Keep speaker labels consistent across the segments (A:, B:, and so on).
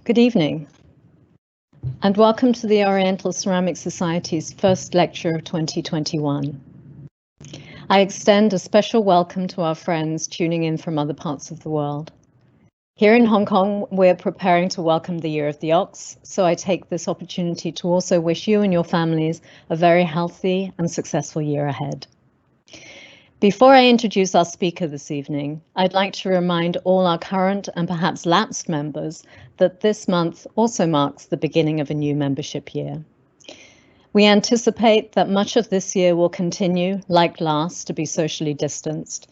A: Good evening, and welcome to the Oriental Ceramic Society's first lecture of 2021. I extend a special welcome to our friends tuning in from other parts of the world. Here in Hong Kong, we're preparing to welcome the Year of the Ox, so I take this opportunity to also wish you and your families a very healthy and successful year ahead. Before I introduce our speaker this evening, I'd like to remind all our current and perhaps lapsed members that this month also marks the beginning of a new membership year. We anticipate that much of this year will continue, like last, to be socially distanced,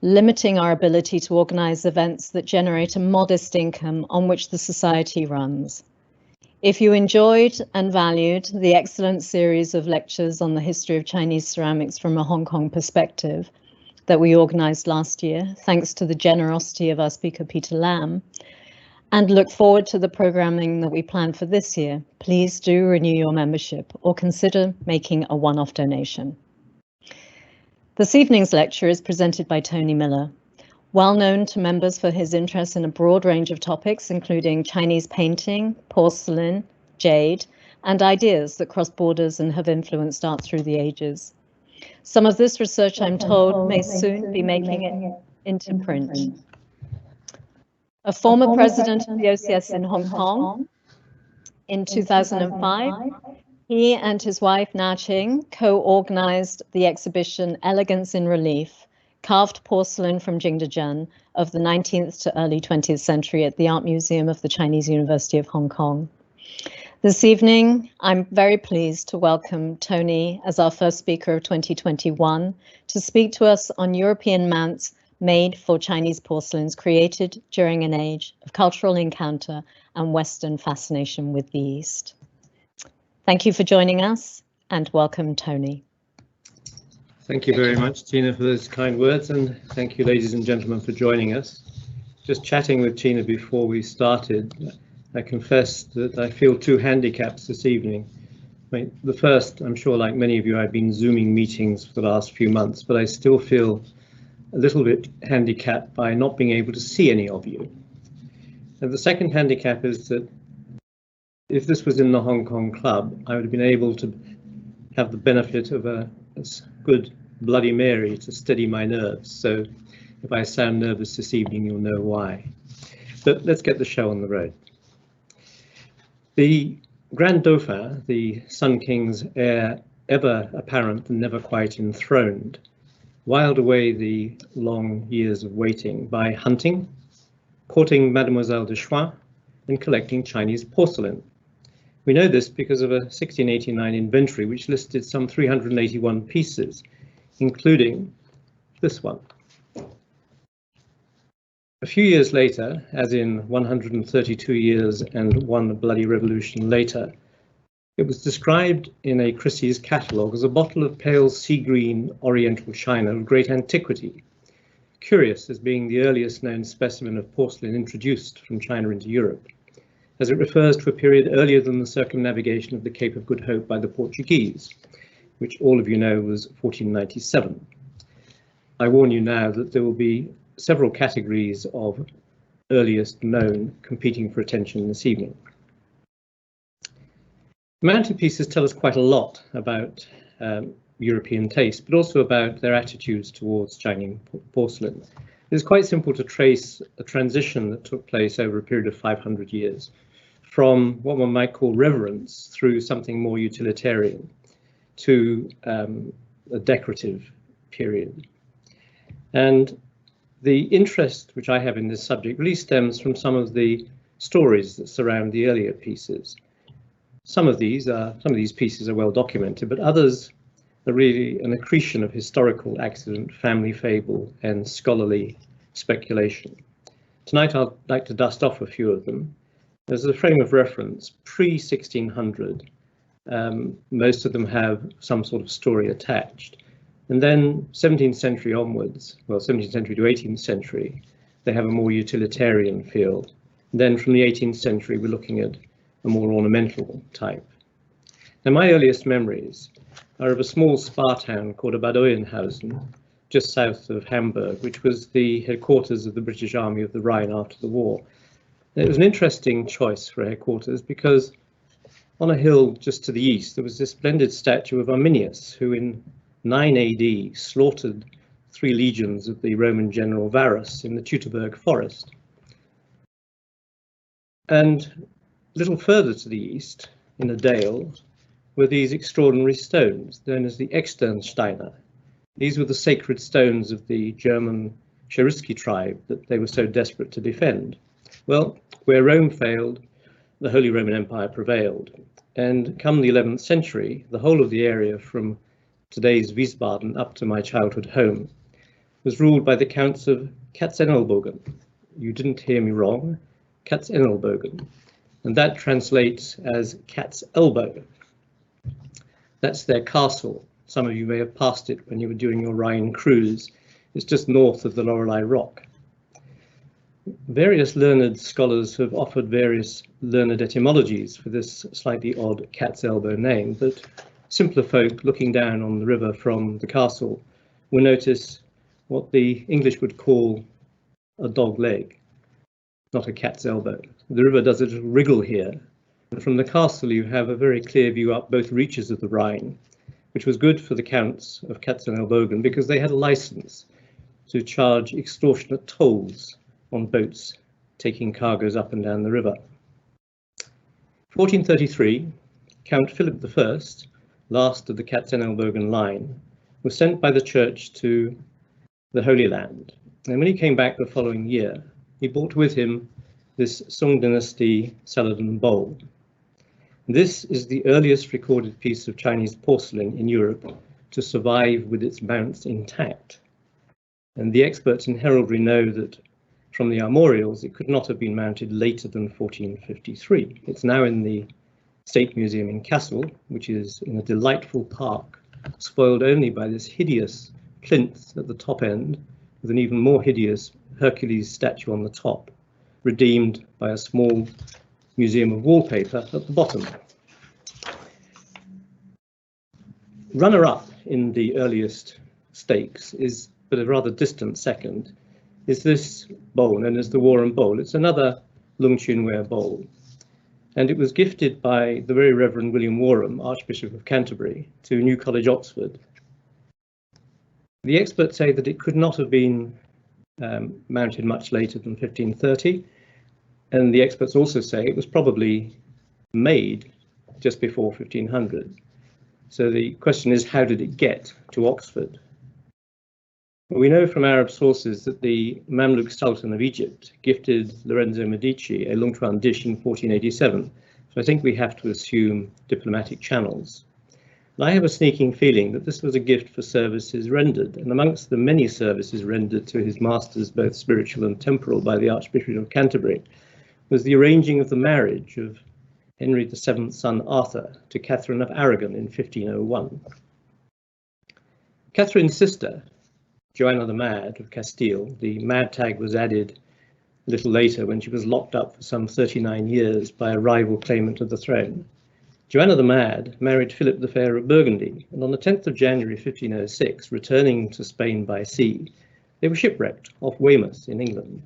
A: limiting our ability to organise events that generate a modest income on which the Society runs. If you enjoyed and valued the excellent series of lectures on the history of Chinese ceramics from a Hong Kong perspective that we organised last year, thanks to the generosity of our speaker Peter Lam, and look forward to the programming that we plan for this year, please do renew your membership or consider making a one-off donation. This evening's lecture is presented by Tony Miller, well known to members for his interest in a broad range of topics, including Chinese painting, porcelain, jade, and ideas that cross borders and have influenced art through the ages. Some of this research, I'm told, may soon be making it into print. A former president of the OCS in Hong Kong in 2005, he and his wife Na Ching co-organized the exhibition Elegance in Relief, Carved Porcelain from Jingdezhen of the 19th to early 20th century at the Art Museum of the Chinese University of Hong Kong. This evening, I'm very pleased to welcome Tony as our first speaker of 2021 to speak to us on European mounts made for Chinese porcelains created during an age of cultural encounter and Western fascination with the East. Thank you for joining us, and welcome, Tony.
B: Thank you very much, Tina, for those kind words, and thank you, ladies and gentlemen, for joining us. Just chatting with Tina before we started, I confess that I feel two handicaps this evening. The first, I'm sure, like many of you, I've been Zooming meetings for the last few months, but I still feel a little bit handicapped by not being able to see any of you. And the second handicap is that if this was in the Hong Kong club, I would have been able to have the benefit of a good Bloody Mary to steady my nerves. So if I sound nervous this evening, you'll know why. But let's get the show on the road. The Grand Dauphin, the Sun King's heir, ever apparent and never quite enthroned, whiled away the long years of waiting by hunting, courting Mademoiselle de Choix, and collecting Chinese porcelain. We know this because of a 1689 inventory which listed some 381 pieces, including this one. A few years later, as in 132 years and one bloody revolution later, it was described in a Christie's catalogue as a bottle of pale sea green Oriental china of great antiquity, curious as being the earliest known specimen of porcelain introduced from China into Europe, as it refers to a period earlier than the circumnavigation of the Cape of Good Hope by the Portuguese, which all of you know was 1497. I warn you now that there will be several categories of earliest known competing for attention this evening. Mantelpieces tell us quite a lot about European taste, but also about their attitudes towards Chinese porcelain. It's quite simple to trace a transition that took place over a period of 500 years from what one might call reverence through something more utilitarian to a decorative period. And the interest which I have in this subject really stems from some of the stories that surround the earlier pieces. Some of these pieces are well documented, but others are really an accretion of historical accident, family fable, and scholarly speculation. Tonight I'd like to dust off a few of them. As a frame of reference, pre-1600, most of them have some sort of story attached. And then 17th century onwards, well, 17th century to 18th century, they have a more utilitarian feel. And then from the 18th century, we're looking at a more ornamental type. Now, my earliest memories are of a small spa town called Badoienhausen, just south of Hamburg, which was the headquarters of the British Army of the Rhine after the war. It was an interesting choice for headquarters because on a hill just to the east there was this splendid statue of Arminius, who in 9 AD slaughtered 3 legions of the Roman general Varus in the Teutoburg forest. And a little further to the east, in a dale, were these extraordinary stones known as the Externsteine. These were the sacred stones of the German Cherusci tribe that they were so desperate to defend. Well, where Rome failed, the Holy Roman Empire prevailed. And come the 11th century, the whole of the area from today's Wiesbaden up to my childhood home was ruled by the Counts of Katzenelbogen. You didn't hear me wrong, Katzenelbogen. And that translates as cat's elbow. That's their castle. Some of you may have passed it when you were doing your Rhine cruise. It's just north of the Lorelei Rock. Various learned scholars have offered various learned etymologies for this slightly odd cat's elbow name, but simpler folk looking down on the river from the castle will notice what the English would call a dog leg, not a cat's elbow. The river does a little wriggle here, and from the castle you have a very clear view up both reaches of the Rhine, which was good for the Counts of Katzenelbogen because they had a license to charge extortionate tolls on boats taking cargoes up and down the river. 1433, Count Philip I, last of the Katzenelbogen line, was sent by the church to the Holy Land, and when he came back the following year, he brought with him this Song dynasty Saladin bowl. This is the earliest recorded piece of Chinese porcelain in Europe to survive with its mounts intact. And the experts in heraldry know that from the armorials it could not have been mounted later than 1453. It's now in the State Museum in Kassel, which is in a delightful park, spoiled only by this hideous plinth at the top end, with an even more hideous Hercules statue on the top, redeemed by a small museum of wallpaper at the bottom. Runner-up in the earliest stakes is, but a rather distant second, is this bowl known as the WARHAM Bowl. It's another Longquan bowl, and it was gifted by the very Reverend William Warham, Archbishop of Canterbury, to New College, Oxford. The experts say that it could not have been mounted much later than 1530, and the experts also say it was probably made just before 1500. So the question is, how did it get to Oxford? Well, we know from Arab sources that the Mamluk Sultan of Egypt gifted Lorenzo Medici a Longquan dish in 1487, so I think we have to assume diplomatic channels. And I have a sneaking feeling that this was a gift for services rendered, and amongst the many services rendered to his masters, both spiritual and temporal, by the Archbishop of Canterbury, was the arranging of the marriage of Henry VII's son Arthur to Catherine of Aragon in 1501. Catherine's sister, Joanna the Mad of Castile, the mad tag was added a little later when she was locked up for some 39 years by a rival claimant of the throne. Joanna the Mad married Philip the Fair of Burgundy, and on the 10th of January 1506, returning to Spain by sea, they were shipwrecked off Weymouth in England.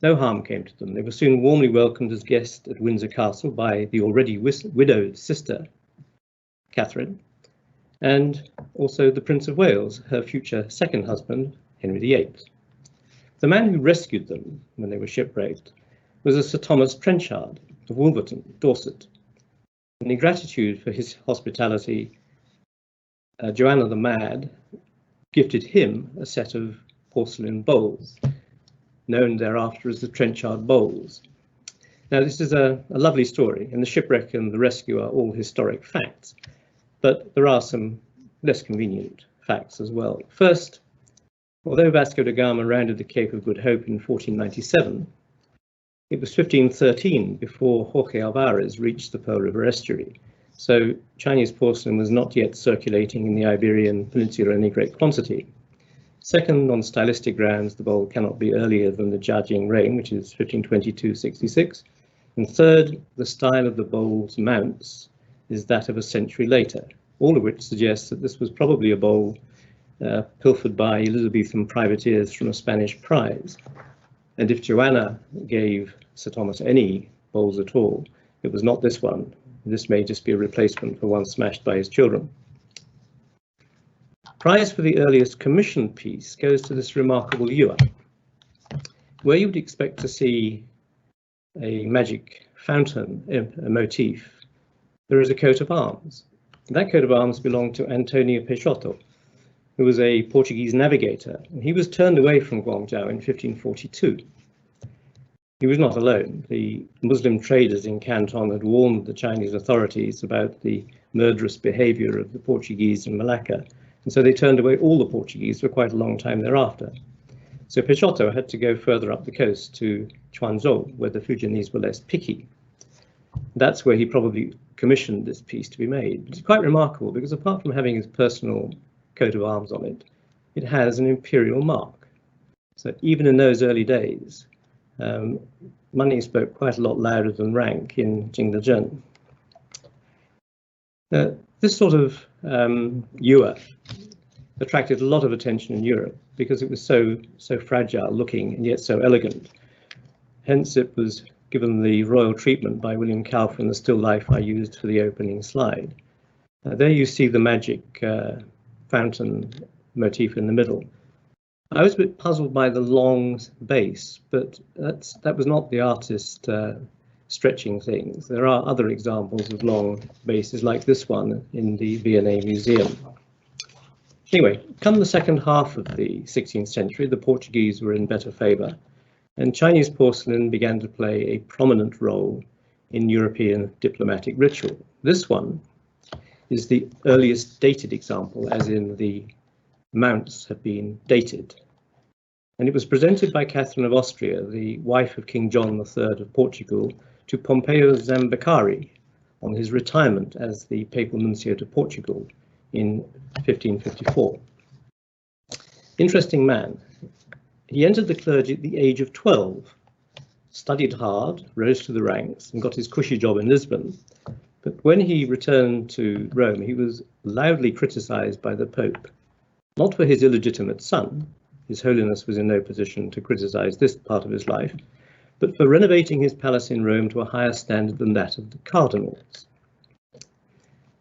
B: No harm came to them. They were soon warmly welcomed as guests at Windsor Castle by the already widowed sister, Catherine, and also the Prince of Wales, her future second husband, Henry VIII. The man who rescued them when they were shipwrecked was a Sir Thomas Trenchard of Wolverton, Dorset. And in gratitude for his hospitality, Joanna the Mad gifted him a set of porcelain bowls, known thereafter as the Trenchard bowls. Now, this is a lovely story, and the shipwreck and the rescue are all historic facts, but there are some less convenient facts as well. First, although Vasco da Gama rounded the Cape of Good Hope in 1497, it was 1513 before Jorge Alvarez reached the Pearl River estuary, so Chinese porcelain was not yet circulating in the Iberian Peninsula in any great quantity. Second, on stylistic grounds, the bowl cannot be earlier than the Jiajing reign, which is 1522-66. And third, the style of the bowl's mounts is that of a century later, all of which suggests that this was probably a bowl pilfered by Elizabethan privateers from a Spanish prize. And if Joanna gave Sir Thomas any bowls at all. It was not this one. This may just be a replacement for one smashed by his children. Prize for the earliest commissioned piece goes to this remarkable ewer, where you would expect to see a magic fountain, a motif. There is a coat of arms. That coat of arms belonged to Antonio Peixoto, who was a Portuguese navigator, and he was turned away from Guangzhou in 1542. He was not alone. The Muslim traders in Canton had warned the Chinese authorities about the murderous behavior of the Portuguese in Malacca, and so they turned away all the Portuguese for quite a long time thereafter. So Peixoto had to go further up the coast to Quanzhou, where the Fujianese were less picky. That's where he probably commissioned this piece to be made. It's quite remarkable because apart from having his personal coat of arms on it, it has an imperial mark. So even in those early days, money spoke quite a lot louder than rank in Jingdezhen. This sort of ewer attracted a lot of attention in Europe because it was so fragile looking and yet so elegant. Hence it was given the royal treatment by William Cowper in the still life I used for the opening slide. There you see the magic fountain motif in the middle. I was a bit puzzled by the long base, but that was not the artist stretching things. There are other examples of long bases like this one in the V&A Museum. Anyway, come the second half of the 16th century, the Portuguese were in better favour, and Chinese porcelain began to play a prominent role in European diplomatic ritual. This one is the earliest dated example, as in the mounts have been dated. And it was presented by Catherine of Austria, the wife of King John III of Portugal, to Pompeo Zambeccari on his retirement as the papal nuncio to Portugal in 1554. Interesting man. He entered the clergy at the age of 12, studied hard, rose to the ranks, and got his cushy job in Lisbon. But when he returned to Rome, he was loudly criticised by the Pope, not for his illegitimate son. His Holiness was in no position to criticise this part of his life, but for renovating his palace in Rome to a higher standard than that of the cardinals.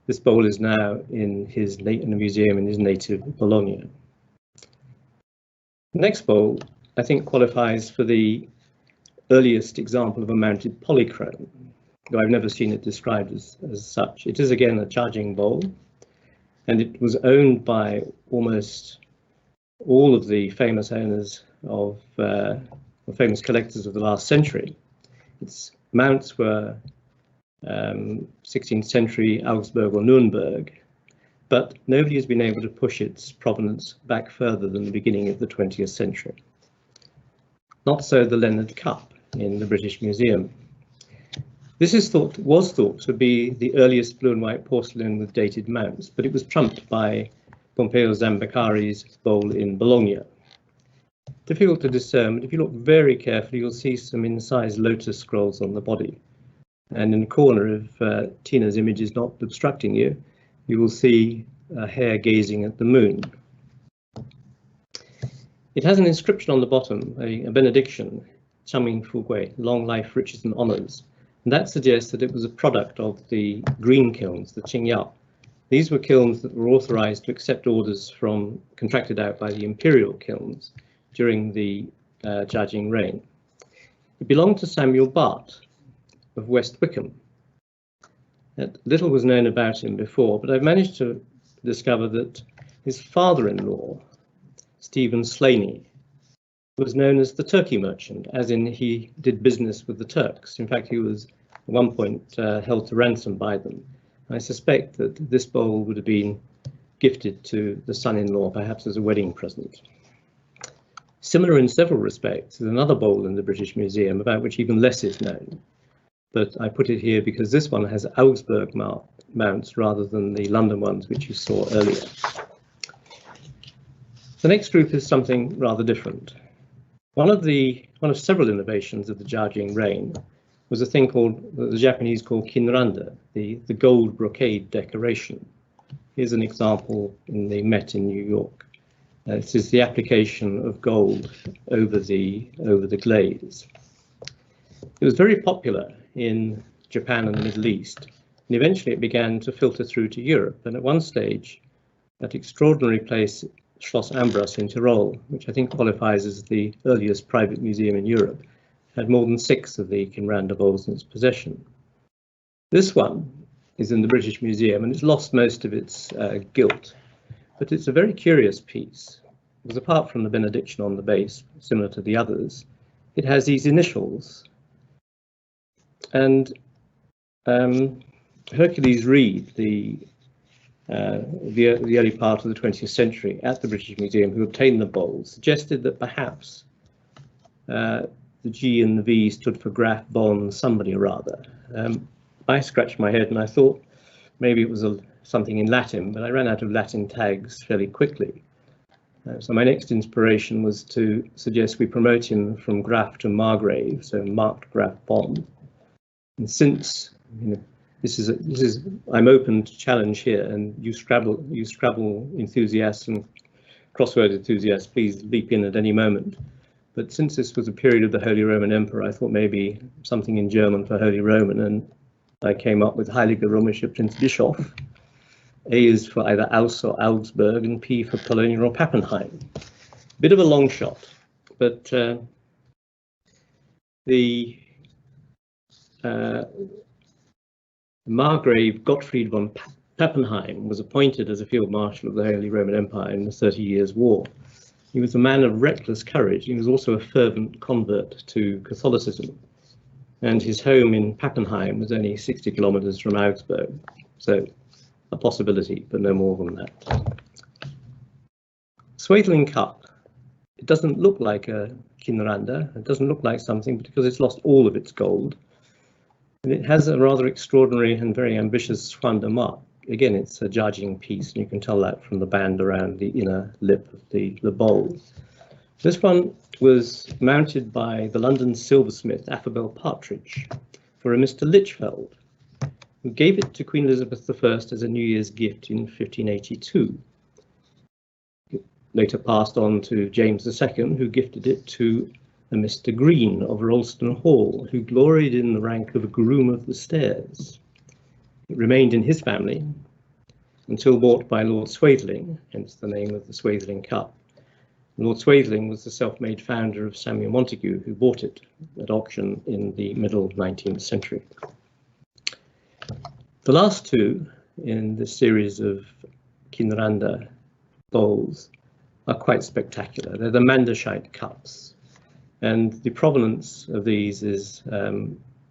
B: This bowl is now in a museum in his native Bologna. The next bowl, I think, qualifies for the earliest example of a mounted polychrome, though I've never seen it described as such. It is again a charging bowl, and it was owned by almost all of the famous owners of famous collectors of the last century. Its mounts were 16th century Augsburg or Nuremberg, but nobody has been able to push its provenance back further than the beginning of the 20th century. Not so the Leonard Cup in the British Museum. This was thought to be the earliest blue and white porcelain with dated mounts, but it was trumped by Pompeo Zambeccari's bowl in Bologna. Difficult to discern, but if you look very carefully, you'll see some incised lotus scrolls on the body. And in the corner, if Tina's image is not obstructing you, you will see a hare gazing at the moon. It has an inscription on the bottom, a benediction, Changming Fugui, long life, riches and honours. And that suggests that it was a product of the green kilns, the Qingyao. These were kilns that were authorised to accept orders contracted out by the imperial kilns during the Jiajing reign. It belonged to Samuel Bart of West Wickham. Little was known about him before, but I've managed to discover that his father-in-law, Stephen Slaney, was known as the Turkey merchant, as in he did business with the Turks. In fact, he was at one point held to ransom by them. I suspect that this bowl would have been gifted to the son-in-law, perhaps as a wedding present. Similar in several respects is another bowl in the British Museum, about which even less is known. But I put it here because this one has Augsburg mounts rather than the London ones which you saw earlier. The next group is something rather different. One of several innovations of the Jiajing reign was a thing called, the Japanese call kinranda, the gold brocade decoration. Here's an example in the Met in New York. This is the application of gold over the glaze. It was very popular in Japan and the Middle East, and eventually it began to filter through to Europe. And at one stage, that extraordinary place, Schloss Ambras in Tyrol, which I think qualifies as the earliest private museum in Europe, had more than 6 of the Kinranda bowls in its possession. This one is in the British Museum and it's lost most of its gilt, but it's a very curious piece, because apart from the benediction on the base, similar to the others, it has these initials. And Hercules Reed, the early part of the 20th century at the British Museum, who obtained the bowls, suggested that perhaps the G and the V stood for Graf von somebody or other. I scratched my head and I thought maybe it was something in Latin, but I ran out of Latin tags fairly quickly. So my next inspiration was to suggest we promote him from Graf to Margrave, so marked Graf von. And since I'm open to challenge here, and you Scrabble enthusiasts and crossword enthusiasts, please leap in at any moment. But since this was a period of the Holy Roman Emperor, I thought maybe something in German for Holy Roman, and I came up with Heiliger Römischer Prinzbischof. A is for either Aus or Augsburg, and P for Polonia or Pappenheim. Bit of a long shot, but the Margrave Gottfried von Pappenheim was appointed as a field marshal of the Holy Roman Empire in the 30 Years' War. He was a man of reckless courage. He was also a fervent convert to Catholicism, and his home in Pappenheim was only 60 kilometers from Augsburg, so a possibility, but no more than that. Swaithling Cup. It doesn't look like a Kinranda. It doesn't look like something because it's lost all of its gold. And it has a rather extraordinary and very ambitious soin de marque. Again, it's a judging piece, and you can tell that from the band around the inner lip of the bowl. This one was mounted by the London silversmith Affabel Partridge for a Mr. Lichfeld, who gave it to Queen Elizabeth I as a New Year's gift in 1582. It later passed on to James II, who gifted it to a Mr. Green of Ralston Hall, who gloried in the rank of a groom of the stairs. It remained in his family until bought by Lord Swaithling, hence the name of the Swaithling Cup. Lord Swaithling was the self-made founder of Samuel Montagu, who bought it at auction in the middle 19th century. The last two in this series of Kinranda bowls are quite spectacular. They're the Manderscheid cups, and the provenance of these is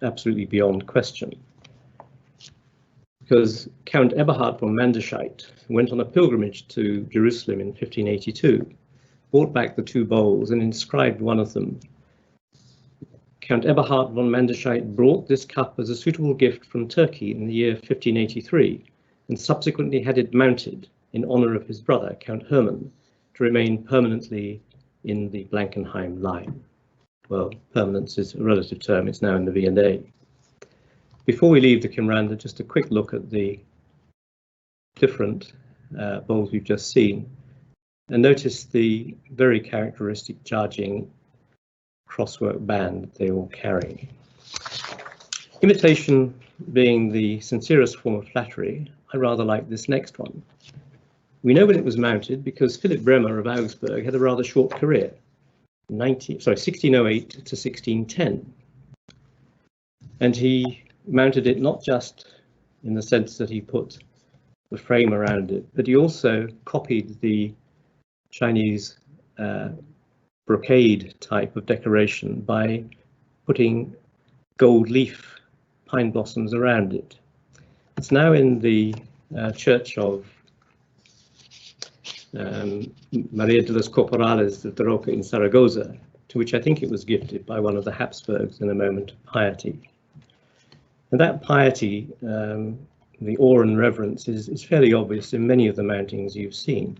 B: absolutely beyond question, because Count Eberhard von Manderscheid went on a pilgrimage to Jerusalem in 1582, brought back the 2 bowls and inscribed one of them. Count Eberhard von Manderscheid brought this cup as a suitable gift from Turkey in the year 1583, and subsequently had it mounted in honor of his brother, Count Hermann, to remain permanently in the Blankenheim line. Well, permanence is a relative term, it's now in the V&A. Before we leave the Kinranda, just a quick look at the different bowls we've just seen, and notice the very characteristic charging crosswork band they all carry. Imitation being the sincerest form of flattery, I rather like this next one. We know when it was mounted because Philip Bremer of Augsburg had a rather short career, 1608 to 1610, and he mounted it not just in the sense that he put the frame around it, but he also copied the Chinese brocade type of decoration by putting gold leaf pine blossoms around it. It's now in the church of Maria de los Corporales de Roca in Zaragoza, to which I think it was gifted by one of the Habsburgs in a moment of piety. And that piety, the awe and reverence, is fairly obvious in many of the mountings you've seen,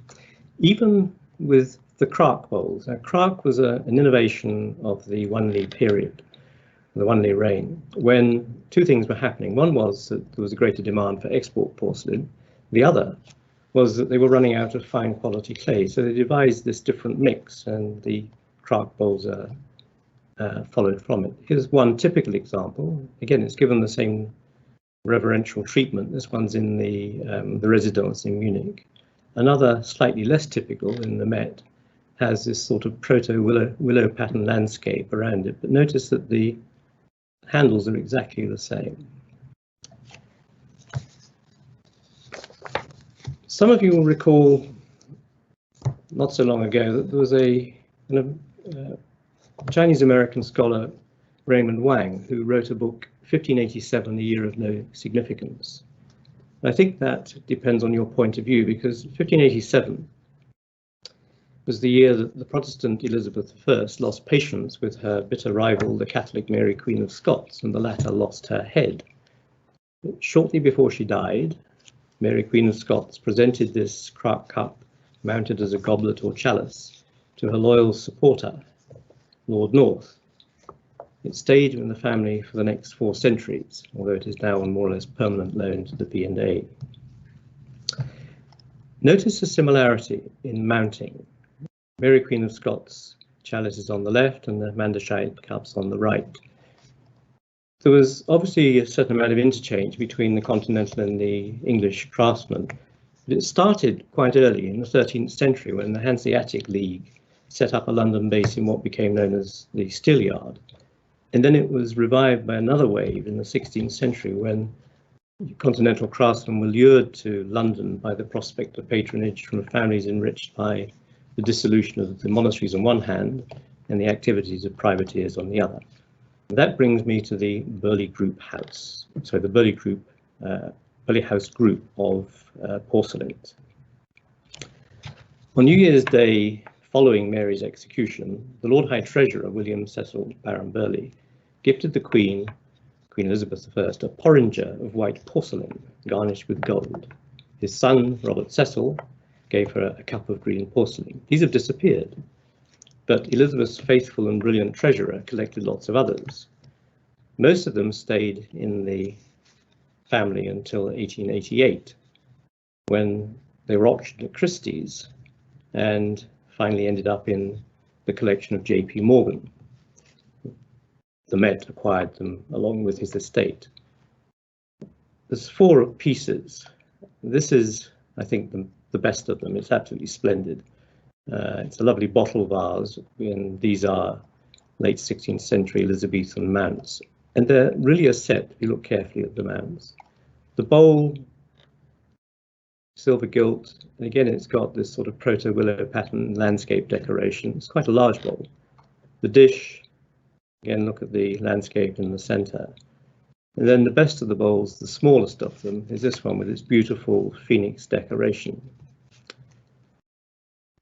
B: even with the KRAAK bowls. Now, KRAAK was an innovation of the Wanli period, the Wanli reign, when 2 things were happening. One was that there was a greater demand for export porcelain. The other was that they were running out of fine quality clay, so they devised this different mix, and the KRAAK bowls are followed from it. Here's one typical example. Again, it's given the same reverential treatment. This one's in the residence in Munich. Another slightly less typical in the Met has this sort of proto-willow pattern landscape around it, but notice that the handles are exactly the same. Some of you will recall not so long ago that there was a Chinese-American scholar, Raymond Wang, who wrote a book, 1587, The Year of No Significance. I think that depends on your point of view, because 1587 was the year that the Protestant Elizabeth I lost patience with her bitter rival, the Catholic Mary, Queen of Scots, and the latter lost her head. Shortly before she died, Mary, Queen of Scots presented this KRAAK cup, mounted as a goblet or chalice, to her loyal supporter, Lord North. It stayed in the family for the next 4 centuries, although it is now on more or less permanent loan to the P&A. Notice a similarity in mounting. Mary, Queen of Scots chalice is on the left and the Manderscheid cups on the right. There was obviously a certain amount of interchange between the continental and the English craftsmen, but it started quite early in the 13th century when the Hanseatic League set up a London base in what became known as the Steelyard. And then it was revived by another wave in the 16th century when continental craftsmen were lured to London by the prospect of patronage from families enriched by the dissolution of the monasteries on one hand and the activities of privateers on the other. And that brings me to the Burley Group House, so the Burley House group of porcelains. On New Year's Day, following Mary's execution, the Lord High Treasurer, William Cecil Baron Burley, gifted the Queen Elizabeth I, a porringer of white porcelain garnished with gold. His son, Robert Cecil, gave her a cup of green porcelain. These have disappeared, but Elizabeth's faithful and brilliant treasurer collected lots of others. Most of them stayed in the family until 1888, when they were auctioned at Christie's and finally ended up in the collection of J.P. Morgan. The Met acquired them along with his estate. There's 4 pieces. This is, I think, the best of them. It's absolutely splendid. It's a lovely bottle vase, and these are late 16th century Elizabethan mounts. And they're really a set if you look carefully at the mounts. The bowl, silver gilt, and again it's got this sort of proto-willow pattern landscape decoration. It's quite a large bowl. The dish, again look at the landscape in the centre. And then the best of the bowls, the smallest of them, is this one with its beautiful phoenix decoration.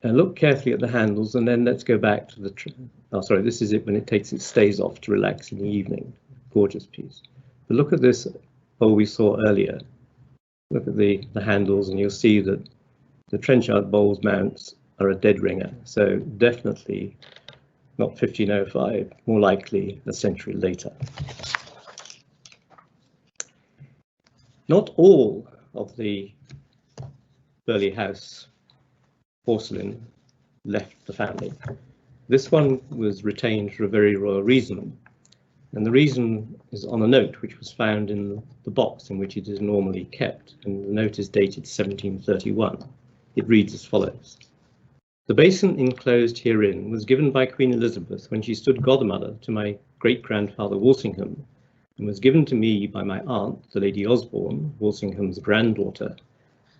B: And look carefully at the handles, and then let's go back to the, this is it when it takes its stays off to relax in the evening. Gorgeous piece. But look at this bowl we saw earlier. Look at the handles, and you'll see that the Trenchard bowls mounts are a dead ringer. So definitely not 1505, more likely a century later. Not all of the Burley House porcelain left the family. This one was retained for a very royal reason, and the reason is on a note which was found in the box in which it is normally kept, and the note is dated 1731. It reads as follows: "The basin enclosed herein was given by Queen Elizabeth when she stood godmother to my great-grandfather Walsingham, and was given to me by my aunt, the Lady Osborne, Walsingham's granddaughter,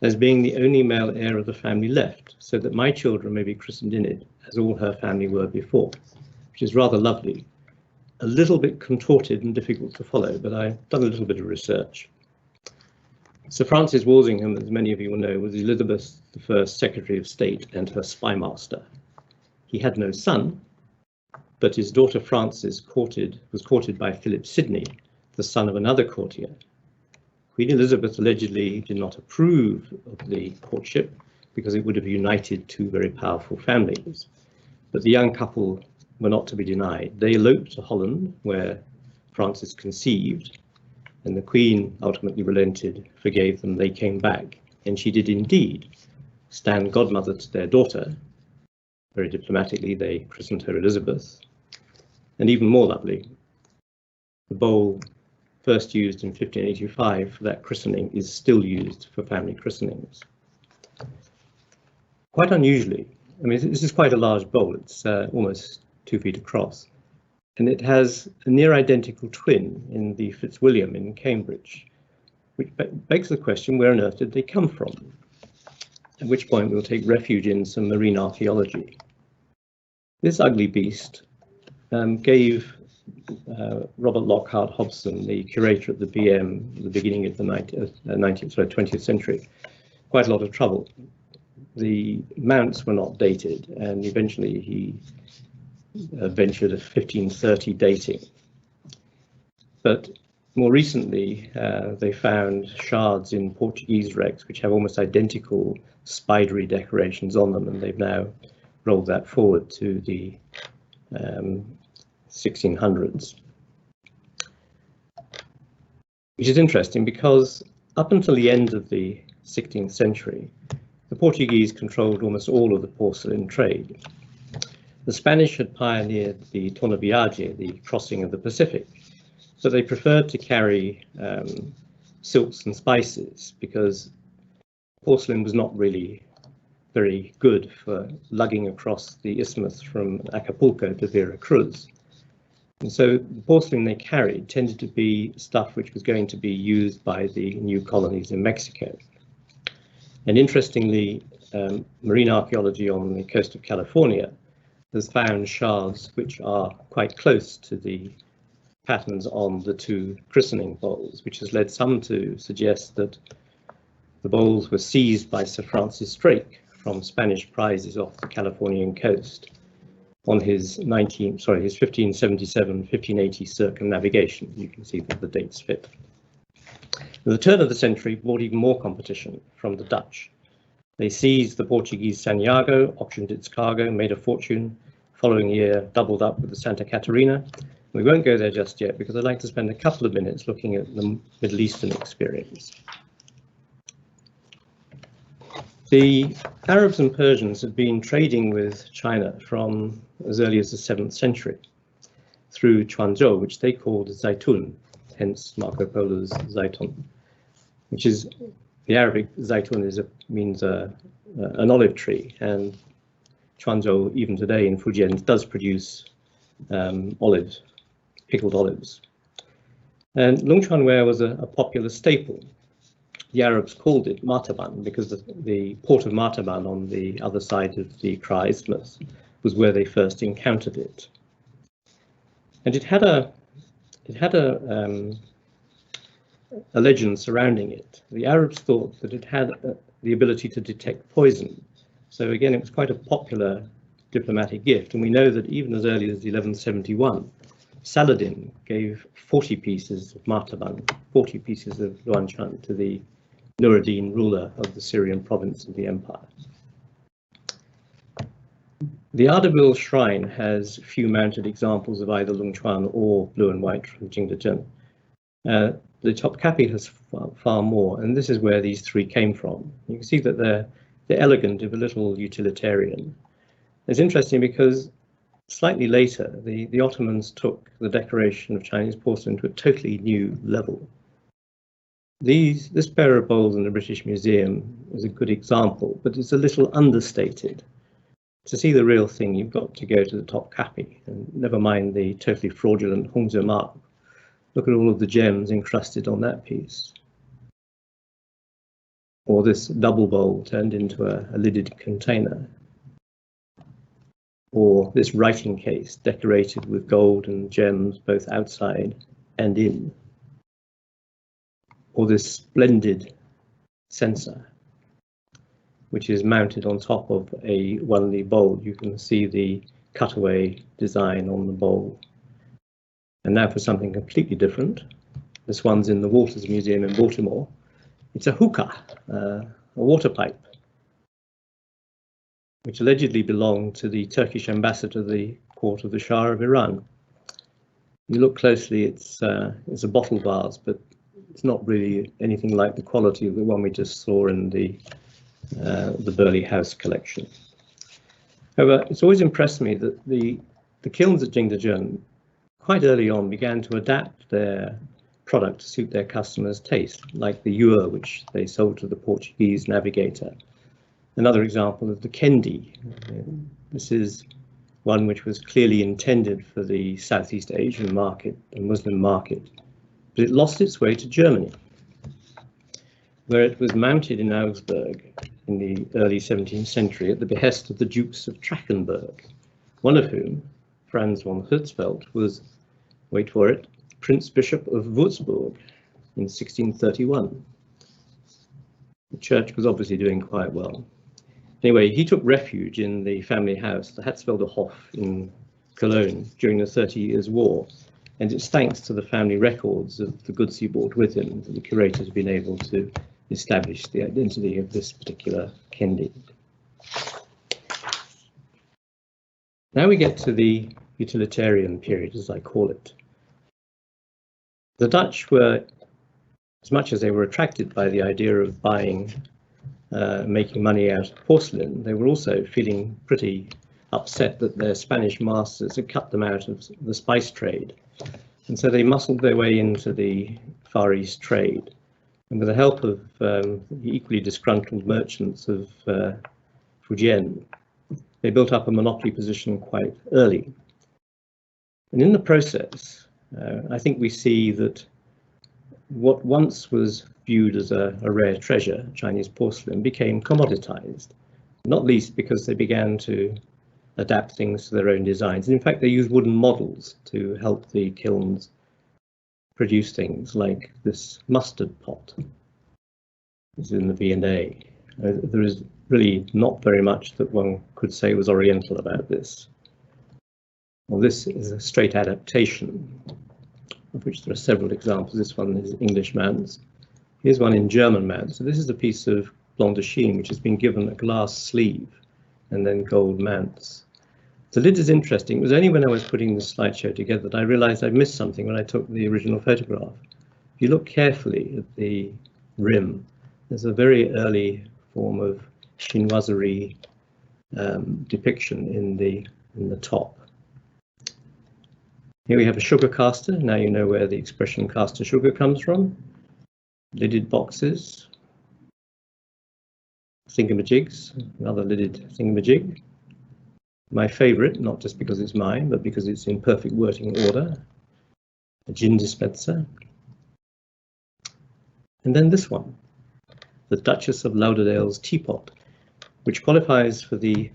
B: as being the only male heir of the family left, so that my children may be christened in it, as all her family were before," which is rather lovely. A little bit contorted and difficult to follow, but I've done a little bit of research. Sir Francis Walsingham, as many of you will know, was Elizabeth I's Secretary of State and her spymaster. He had no son, but his daughter Frances was courted by Philip Sidney, the son of another courtier. Queen Elizabeth allegedly did not approve of the courtship because it would have united 2 very powerful families, but the young couple were not to be denied. They eloped to Holland, where Francis conceived, and the Queen ultimately relented, forgave them, they came back, and she did indeed stand godmother to their daughter. Very diplomatically, they christened her Elizabeth. And even more lovely, the bowl first used in 1585 for that christening is still used for family christenings. Quite unusually, I mean, this is quite a large bowl. It's almost 2 feet across, and it has a near identical twin in the Fitzwilliam in Cambridge, which begs the question, where on earth did they come from? At which point we'll take refuge in some marine archaeology. This ugly beast gave Robert Lockhart Hobson, the curator at the BM at the beginning of the 20th century, quite a lot of trouble. The mounts were not dated, and eventually he ventured a 1530 dating. But more recently, they found shards in Portuguese wrecks which have almost identical spidery decorations on them, and they've now rolled that forward to the 1600s. Which is interesting because up until the end of the 16th century, the Portuguese controlled almost all of the porcelain trade. The Spanish had pioneered the tornaviaje, the crossing of the Pacific, but they preferred to carry silks and spices because porcelain was not really very good for lugging across the isthmus from Acapulco to Veracruz. And so the porcelain they carried tended to be stuff which was going to be used by the new colonies in Mexico. And interestingly, marine archaeology on the coast of California has found shards which are quite close to the patterns on the 2 christening bowls, which has led some to suggest that the bowls were seized by Sir Francis Drake from Spanish prizes off the Californian coast on his 1577-1580 circumnavigation. You can see that the dates fit. At the turn of the century brought even more competition from the Dutch. They seized the Portuguese Santiago, auctioned its cargo, made a fortune. Following year, doubled up with the Santa Catarina. We won't go there just yet because I'd like to spend a couple of minutes looking at the Middle Eastern experience. The Arabs and Persians had been trading with China from as early as the 7th century through Quanzhou, which they called Zaitun, hence Marco Polo's Zaitun, which is the Arabic Zaitun means an olive tree, and Quanzhou even today in Fujian does produce olives, pickled olives. And Longquan ware was a popular staple. The Arabs called it martaban because the port of Martaban on the other side of the KRAAK Isthmus was where they first encountered it. And it had a legend surrounding it. The Arabs thought that it had the ability to detect poison. So again, it was quite a popular diplomatic gift. And we know that even as early as 1171, Saladin gave 40 pieces of martaban, 40 pieces of luanchan to the Nur-ad-Din, ruler of the Syrian province of the empire. The Ardabil shrine has few mounted examples of either Longquan or blue and white from Jingdezhen. The Topkapi has far more, and this is where these 3 came from. You can see that they're elegant, if a little utilitarian. It's interesting because slightly later, the Ottomans took the decoration of Chinese porcelain to a totally new level. This pair of bowls in the British Museum is a good example, but it's a little understated. To see the real thing, you've got to go to the Topkapi, and never mind the totally fraudulent Hongzhou mark. Look at all of the gems encrusted on that piece. Or this double bowl turned into a lidded container. Or this writing case decorated with gold and gems both outside and in. Or this splendid censer, which is mounted on top of a Wanli bowl. You can see the cutaway design on the bowl. And now for something completely different. This one's in the Walters Museum in Baltimore. It's a hookah, a water pipe, which allegedly belonged to the Turkish ambassador to the court of the Shah of Iran. You look closely, it's a bottle vase, but it's not really anything like the quality of the one we just saw in the Burley House collection. However, it's always impressed me that the kilns at Jingdezhen quite early on began to adapt their product to suit their customers' taste, like the ewer, which they sold to the Portuguese navigator. Another example of the kendi. This is one which was clearly intended for the Southeast Asian market, the Muslim market, but it lost its way to Germany, where it was mounted in Augsburg in the early 17th century at the behest of the Dukes of Trachenberg, one of whom, Franz von Herzfeld, was, wait for it, Prince Bishop of Würzburg in 1631. The church was obviously doing quite well. Anyway, he took refuge in the family house, the Hatzfelder Hof in Cologne, during the 30 Years' War, and it's thanks to the family records of the goods he brought with him that the curator has been able to establish the identity of this particular kendi. Now we get to the utilitarian period, as I call it. The Dutch were, as much as they were attracted by the idea of buying, making money out of porcelain, they were also feeling pretty upset that their Spanish masters had cut them out of the spice trade. And so they muscled their way into the Far East trade. And with the help of the equally disgruntled merchants of Fujian, they built up a monopoly position quite early. And in the process, I think we see that what once was viewed as a rare treasure, Chinese porcelain, became commoditized, not least because they began to adapt things to their own designs. And in fact, they used wooden models to help the kilns produce things like this mustard pot. This is in the V&A. There is really not very much that one could say was Oriental about this. Well, this is a straight adaptation, of which there are several examples. This one is English man's. Here's one in German man's. So this is a piece of Blanc de Chine, which has been given a glass sleeve and then gold mantle. The lid is interesting. It was only when I was putting the slideshow together that I realized I missed something when I took the original photograph. If you look carefully at the rim, there's a very early form of chinoiserie depiction in the top. Here we have a sugar caster. Now you know where the expression caster sugar comes from. Lidded boxes, thingamajigs, another lidded thingamajig. My favorite, not just because it's mine, but because it's in perfect working order, a gin dispenser. And then this one, the Duchess of Lauderdale's teapot, which qualifies for the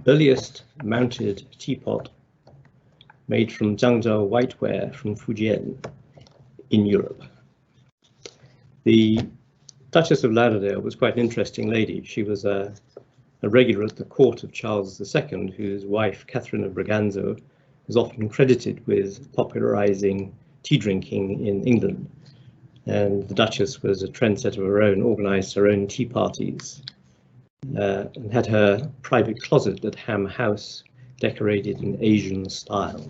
B: earliest mounted teapot made from Zhangzhou whiteware from Fujian in Europe. The Duchess of Lauderdale was quite an interesting lady. She was a regular at the court of Charles II, whose wife, Catherine of Braganza, is often credited with popularizing tea drinking in England. And the Duchess was a trendsetter of her own, organized her own tea parties, and had her private closet at Ham House decorated in Asian style.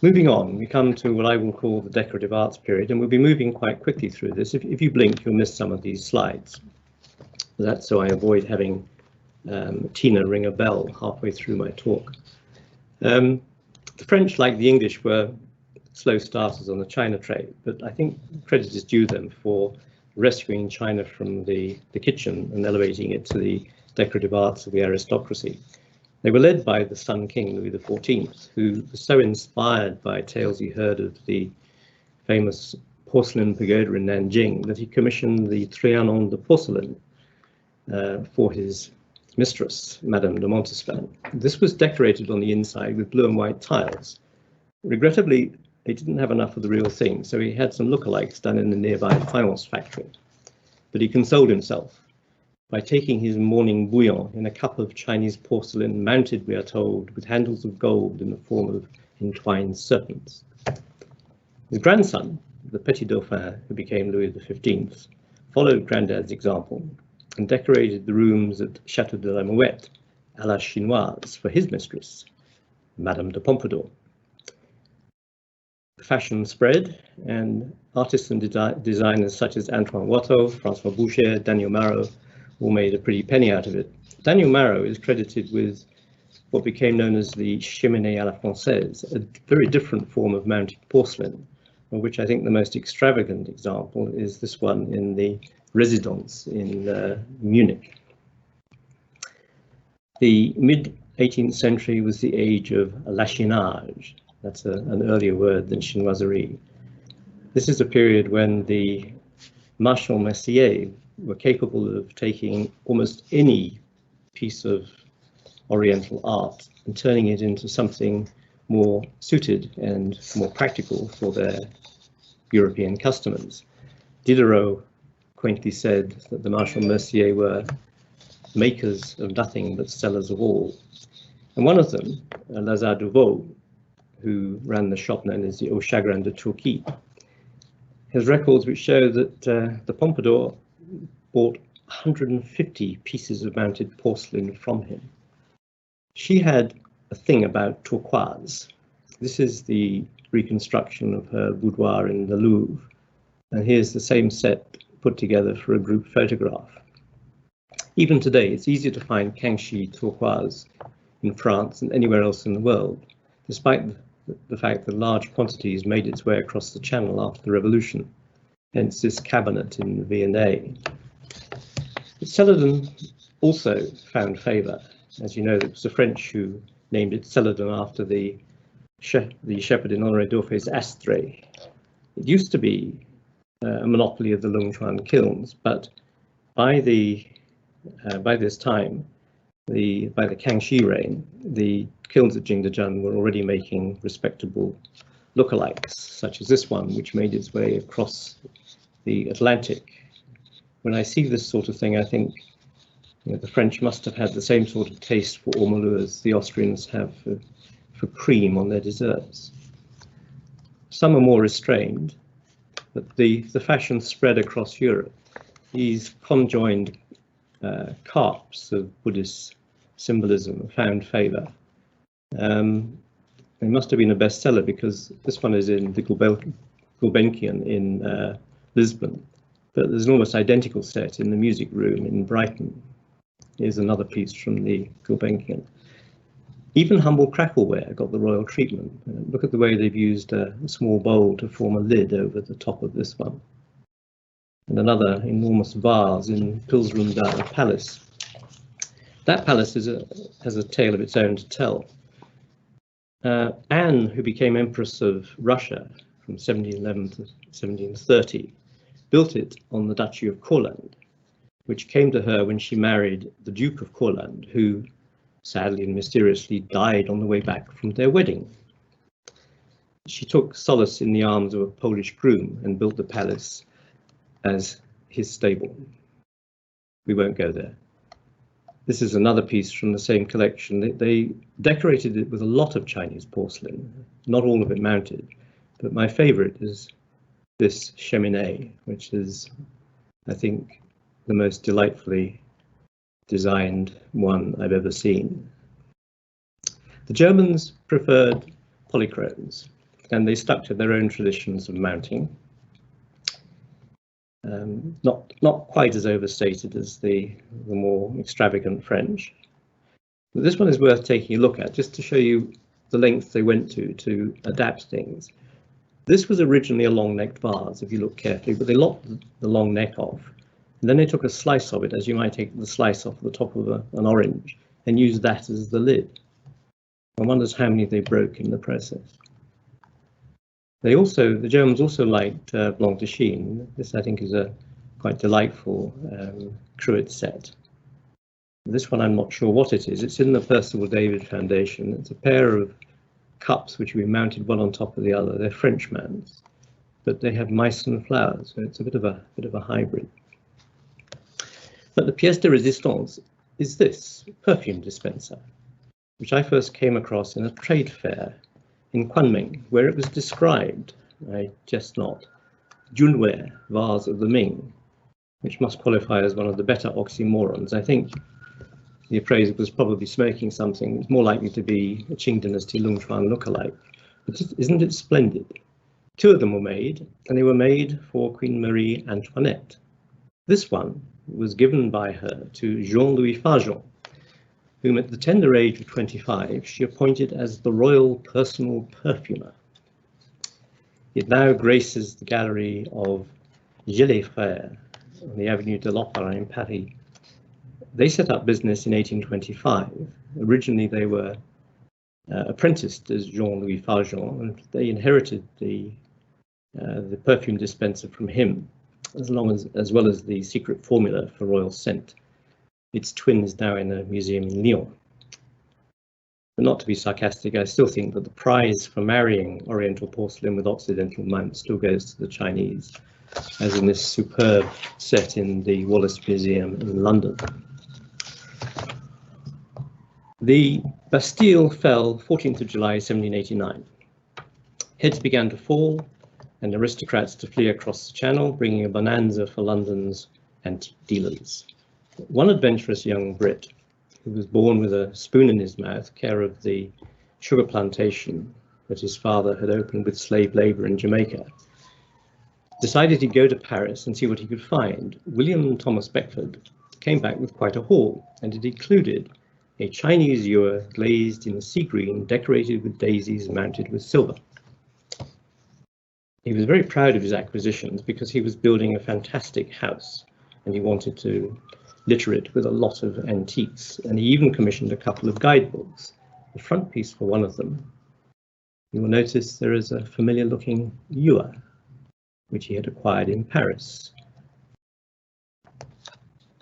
B: Moving on, we come to what I will call the decorative arts period, and we'll be moving quite quickly through this. If you blink, you'll miss some of these slides. That's so I avoid having Tina ring a bell halfway through my talk. The French, like the English, were slow starters on the China trade, but I think credit is due them for rescuing China from the kitchen and elevating it to the decorative arts of the aristocracy. They were led by the Sun King, Louis XIV, who was so inspired by tales he heard of the famous porcelain pagoda in Nanjing that he commissioned the Trianon de Porcelain for his mistress, Madame de Montespan. This was decorated on the inside with blue and white tiles. Regrettably, they didn't have enough of the real thing, so he had some lookalikes done in the nearby faience factory. But he consoled himself by taking his morning bouillon in a cup of Chinese porcelain mounted, we are told, with handles of gold in the form of entwined serpents. His grandson, the Petit Dauphin, who became Louis XV, followed Grandad's example and decorated the rooms at Chateau de la Mouette à la Chinoise for his mistress, Madame de Pompadour. The fashion spread, and artists and designers such as Antoine Watteau, François Boucher, Daniel Marot all made a pretty penny out of it. Daniel Marot is credited with what became known as the cheminée à la française, a very different form of mounted porcelain, of which I think the most extravagant example is this one in the Residence in Munich. The mid-18th century was the age of lachinage. That's an earlier word than chinoiserie. This is a period when the marchands merciers were capable of taking almost any piece of Oriental art and turning it into something more suited and more practical for their European customers. Diderot quaintly said that the marchands merciers were makers of nothing but sellers of all. And one of them, Lazare Duveau, who ran the shop known as the Au Chagrin de Turquie, has records which show that the Pompadour bought 150 pieces of mounted porcelain from him. She had a thing about turquoise. This is the reconstruction of her boudoir in the Louvre, and here's the same set put together for a group photograph. Even today, it's easier to find Kangxi turquoise in France than anywhere else in the world, despite the fact that large quantities made its way across the Channel after the Revolution, hence this cabinet in V&A. Celadon also found favour. As you know, it was the French who named it Celadon after the shepherd in Honoré Dauphé's Astrée. It used to be a monopoly of the Longquan kilns, but by this time, by the Kangxi reign, the kilns at Jingdezhen were already making respectable lookalikes, such as this one, which made its way across the Atlantic. When I see this sort of thing, I think the French must have had the same sort of taste for ormolu as the Austrians have for cream on their desserts. Some are more restrained, but the fashion spread across Europe. These conjoined carps of Buddhist symbolism found favour. They must have been a bestseller because this one is in the Gulbenkian in Lisbon, but there's an almost identical set in the Music Room in Brighton. Here's another piece from the Gulbenkian. Even humble crackleware got the royal treatment. Look at the way they've used a small bowl to form a lid over the top of this one. And another enormous vase in Pilsrunda Palace. That palace has a tale of its own to tell. Anne, who became Empress of Russia from 1711 to 1730, built it on the Duchy of Courland, which came to her when she married the Duke of Courland, who sadly and mysteriously died on the way back from their wedding. She took solace in the arms of a Polish groom and built the palace as his stable. We won't go there. This is another piece from the same collection. They decorated it with a lot of Chinese porcelain, not all of it mounted, but my favorite is this cheminée, which is, I think, the most delightfully designed one I've ever seen. The Germans preferred polychromes, and they stuck to their own traditions of mounting. Not quite as overstated as the more extravagant French. But this one is worth taking a look at, just to show you the length they went to adapt things. This was originally a long-necked vase, if you look carefully, but they lopped the long neck off. And then they took a slice of it, as you might take the slice off the top of an orange, and used that as the lid. One wonders how many they broke in the process. The Germans also liked Blanc de Chine. This, I think, is a quite delightful cruet set. This one, I'm not sure what it is. It's in the Percival David Foundation. It's a pair of cups which have been mounted one on top of the other. They're Frenchman's, but they have mice and flowers, so it's a bit of a hybrid. But the pièce de résistance is this Perfume Dispenser, which I first came across in a trade fair in Kunming, where it was described, I jest not, Junware vase of the Ming, which must qualify as one of the better oxymorons. I think the appraiser was probably smoking something. It's more likely to be a Qing dynasty Longquan lookalike. But isn't it splendid? Two of them were made, and they were made for Queen Marie Antoinette. This one was given by her to Jean-Louis Fargeon, whom at the tender age of 25 she appointed as the royal personal perfumer. It now graces the gallery of Gilles Frères on the Avenue de l'Opéra in Paris. They set up business in 1825. Originally they were apprenticed as Jean-Louis Farjeon, and they inherited the perfume dispenser from him, as well as the secret formula for royal scent. Its twin is now in a museum in Lyon. But not to be sarcastic, I still think that the prize for marrying Oriental porcelain with Occidental mount still goes to the Chinese, as in this superb set in the Wallace Museum in London. The Bastille fell 14th of July 1789. Heads began to fall and aristocrats to flee across the Channel, bringing a bonanza for London's antique dealers. One adventurous young Brit, who was born with a spoon in his mouth, care of the sugar plantation that his father had opened with slave labour in Jamaica, decided he'd go to Paris and see what he could find. William Thomas Beckford came back with quite a haul, and it included a Chinese ewer glazed in sea green, decorated with daisies and mounted with silver. He was very proud of his acquisitions because he was building a fantastic house and he wanted to litter it with a lot of antiques, and he even commissioned a couple of guidebooks. The front piece for one of them, you will notice there is a familiar looking ewer which he had acquired in Paris.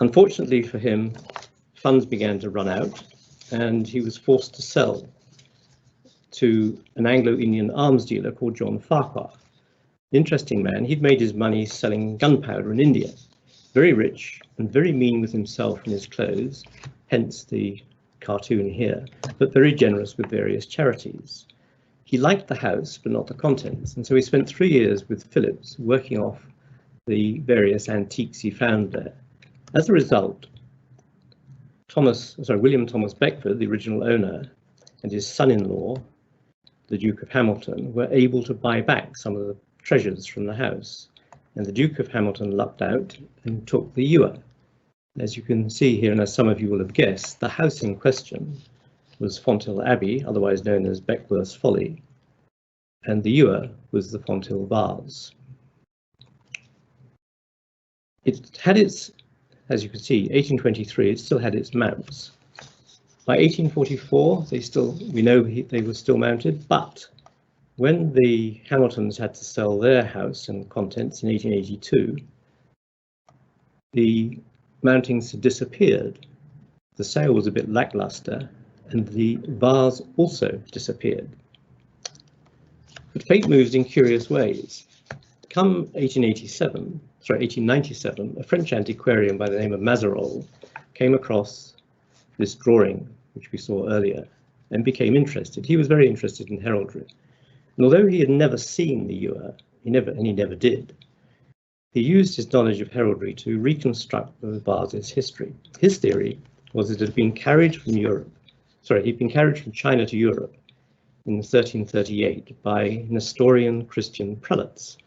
B: Unfortunately for him, funds began to run out and he was forced to sell to an Anglo-Indian arms dealer called John Farquhar. Interesting man, he'd made his money selling gunpowder in India. Very rich and very mean with himself and his clothes, hence the cartoon here, but very generous with various charities. He liked the house, but not the contents, and so he spent 3 years with Phillips working off the various antiques he found there. As a result, William Thomas Beckford, the original owner, and his son-in-law, the Duke of Hamilton, were able to buy back some of the treasures from the house. And the Duke of Hamilton lucked out and took the ewer. As you can see here, and as some of you will have guessed, the house in question was Fonthill Abbey, otherwise known as Beckworth's Folly, and the ewer was the Fonthill Vase. It had its, as you can see, 1823, it still had its mounts. By 1844, we know they were still mounted, but when the Hamiltons had to sell their house and contents in 1882, the mountings had disappeared. The sale was a bit lackluster, and the vase also disappeared. But fate moves in curious ways. Come 1897, a French antiquarian by the name of Mazerolles came across this drawing, which we saw earlier, and became interested. He was very interested in heraldry. And although he had never seen the ewer, he never did, he used his knowledge of heraldry to reconstruct the vase's history. His theory was that it had been carried from China to Europe in 1338 by Nestorian Christian prelates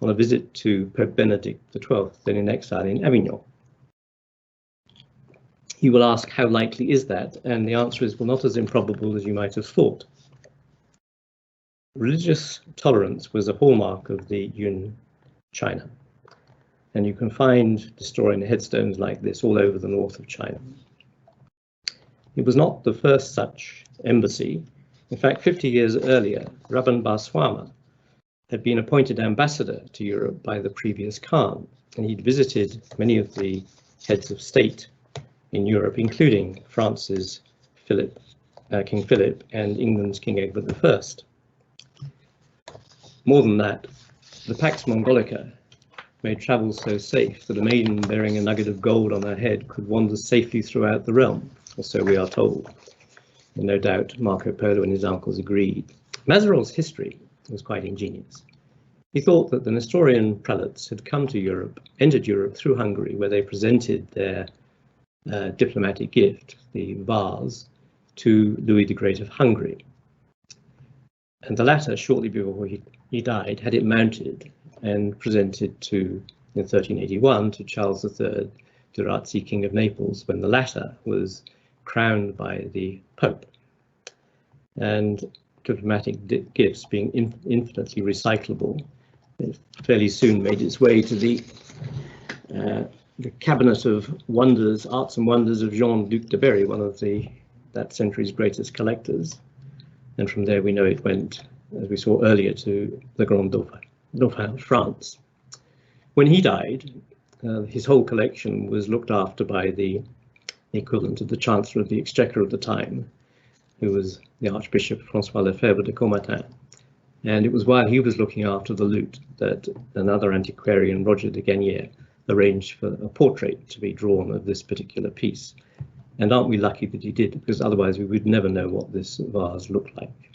B: on a visit to Pope Benedict XII, then in exile in Avignon. You will ask, how likely is that? And the answer is, well, not as improbable as you might have thought. Religious tolerance was a hallmark of the Yun China, and you can find Nestorian headstones like this all over the north of China. It was not the first such embassy. In fact, 50 years earlier, Rabban Bar Swama had been appointed ambassador to Europe by the previous Khan, and he'd visited many of the heads of state in Europe, including France's King Philip and England's King Egbert I. More than that, the Pax Mongolica made travel so safe that a maiden bearing a nugget of gold on her head could wander safely throughout the realm, or so we are told. And no doubt Marco Polo and his uncles agreed. Mazerolles' history was quite ingenious. He thought that the Nestorian prelates had come to Europe, entered Europe through Hungary, where they presented their diplomatic gift, the vase, to Louis the Great of Hungary. And the latter, shortly before he died, had it mounted and presented in 1381 to Charles III, Durazzi, King of Naples, when the latter was crowned by the Pope, and diplomatic gifts being infinitely recyclable, it fairly soon made its way to the cabinet of wonders, arts and wonders of Jean-Luc de Berry, one of that century's greatest collectors. And from there we know it went, as we saw earlier, to the Grand Dauphin of France. When he died, his whole collection was looked after by the equivalent of the Chancellor of the Exchequer of the time, who was the Archbishop Francois Lefebvre de Caumartin. And it was while he was looking after the loot that another antiquarian, Roger de Gagnère, arranged for a portrait to be drawn of this particular piece. And aren't we lucky that he did, because otherwise we would never know what this vase looked like.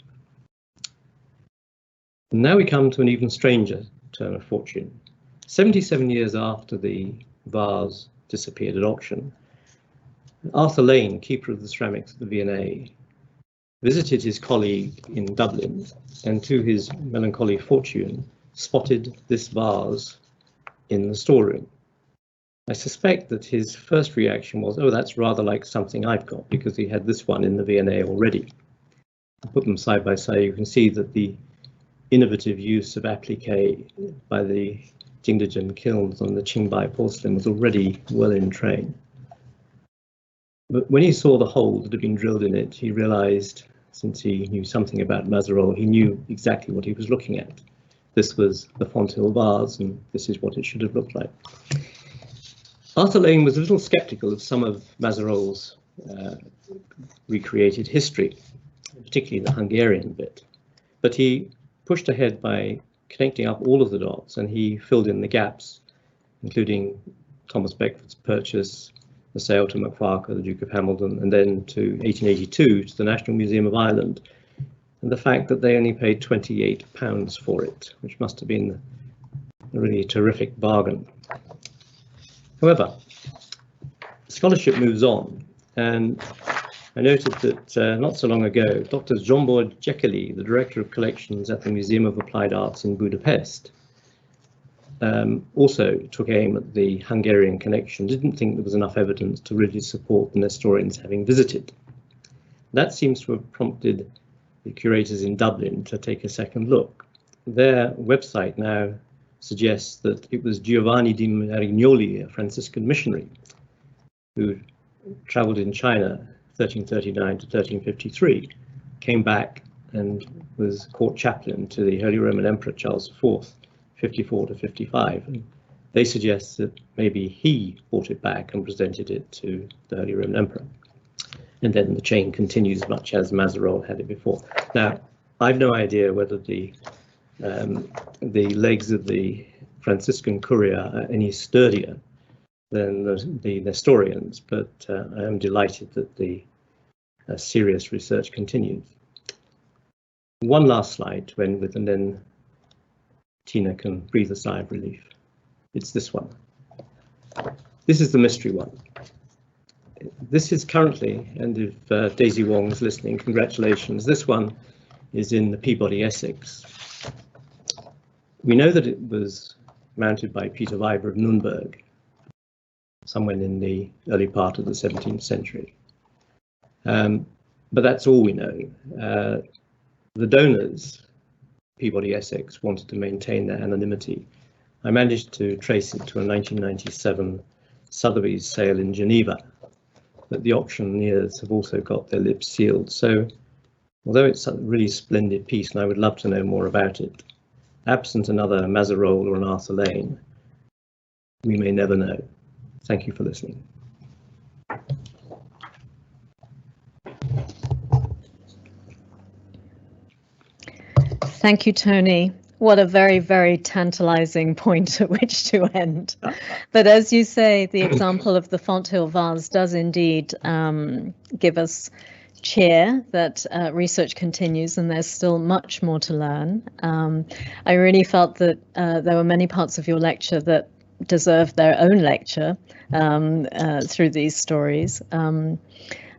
B: And now we come to an even stranger turn of fortune. 77 years after the vase disappeared at auction, Arthur Lane, keeper of the ceramics at the V&A, visited his colleague in Dublin, and to his melancholy fortune, spotted this vase in the storeroom. I suspect that his first reaction was, oh, that's rather like something I've got, because he had this one in the V&A already. Put them side by side, you can see that the innovative use of applique by the Jingdezhen kilns on the Qingbai porcelain was already well in train. But when he saw the hole that had been drilled in it, he realized, since he knew something about Mazarolle, he knew exactly what he was looking at. This was the Fonthill vase, and this is what it should have looked like. Arthur Lane was a little skeptical of some of Mazarolle's recreated history, particularly the Hungarian bit, but he pushed ahead by connecting up all of the dots, and he filled in the gaps, including Thomas Beckford's purchase, the sale to Macfarquhar, the Duke of Hamilton, and then to 1882 to the National Museum of Ireland, and the fact that they only paid £28 for it, which must have been a really terrific bargain. However, scholarship moves on, and I noted that not so long ago, Dr. Zsombor Jekeli, the Director of Collections at the Museum of Applied Arts in Budapest, also took aim at the Hungarian connection, didn't think there was enough evidence to really support the Nestorians having visited. That seems to have prompted the curators in Dublin to take a second look. Their website now suggests that it was Giovanni di Marignoli, a Franciscan missionary, who travelled in China 1339 to 1353, came back and was court chaplain to the Holy Roman Emperor Charles IV, 54 to 55. And they suggest that maybe he brought it back and presented it to the Holy Roman Emperor. And then the chain continues much as Mazarolle had it before. Now, I've no idea whether the legs of the Franciscan Courier are any sturdier than the Nestorians, but I am delighted that the serious research continues. One last slide to end with, and then Tina can breathe a sigh of relief. It's this one. This is the mystery one. This is currently, and if Daisy Wong is listening, congratulations, this one is in the Peabody, Essex. We know that it was mounted by Peter Weber of Nürnberg, somewhere in the early part of the 17th century. But that's all we know. The donors, Peabody, Essex, wanted to maintain their anonymity. I managed to trace it to a 1997 Sotheby's sale in Geneva, but the auctioneers have also got their lips sealed. So although it's a really splendid piece, and I would love to know more about it, absent another Mazarolle or an Arthur Lane, we may never know. Thank you for listening.
A: Thank you, Tony. What a very, very tantalizing point at which to end. But as you say, the example of the Fonthill vase does indeed give us cheer that research continues and there's still much more to learn. I really felt that there were many parts of your lecture that deserved their own lecture through these stories. And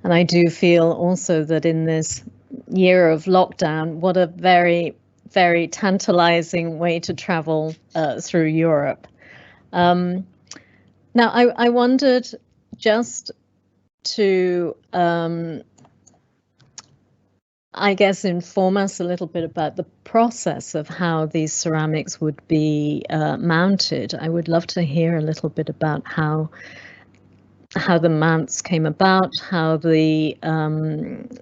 A: I do feel also that in this year of lockdown, what a very, very tantalizing way to travel through Europe. Now, I wondered, just to, I guess, inform us a little bit about the process of how these ceramics would be mounted. I would love to hear a little bit about how the mounts came about, how the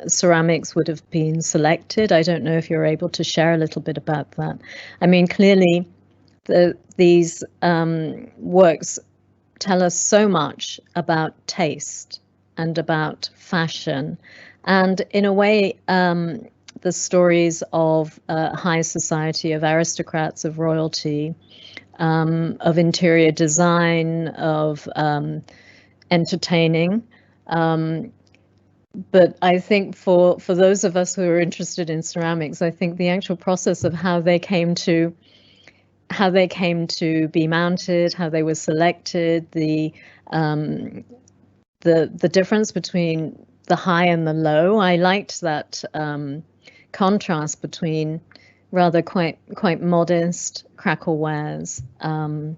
A: ceramics would have been selected. I don't know if you're able to share a little bit about that. I mean, clearly, these works tell us so much about taste and about fashion, and in a way, the stories of high society, of aristocrats, of royalty, of interior design, of entertaining, but I think for those of us who are interested in ceramics, I think the actual process of how they came to be mounted, how they were selected, the difference between the high and the low. I liked that contrast between rather quite modest crackle wares or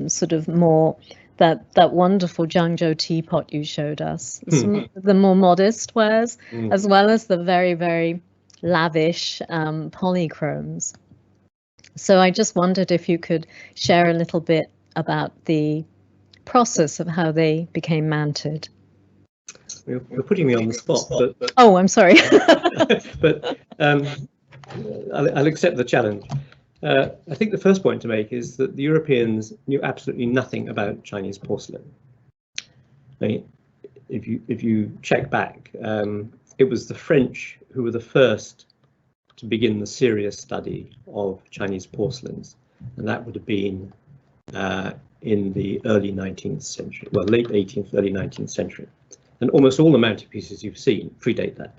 A: sort of more that wonderful Zhangzhou teapot you showed us, the more modest wares, as well as the very, very lavish polychromes. So I just wondered if you could share a little bit about the process of how they became mounted.
B: You're putting me on the spot. But
A: oh, I'm sorry.
B: but I'll accept the challenge. I think the first point to make is that the Europeans knew absolutely nothing about Chinese porcelain. I mean, if you check back, it was the French who were the first to begin the serious study of Chinese porcelains, and that would have been in the early 19th century, well, late 18th, early 19th century. And almost all the mounted pieces you've seen predate that.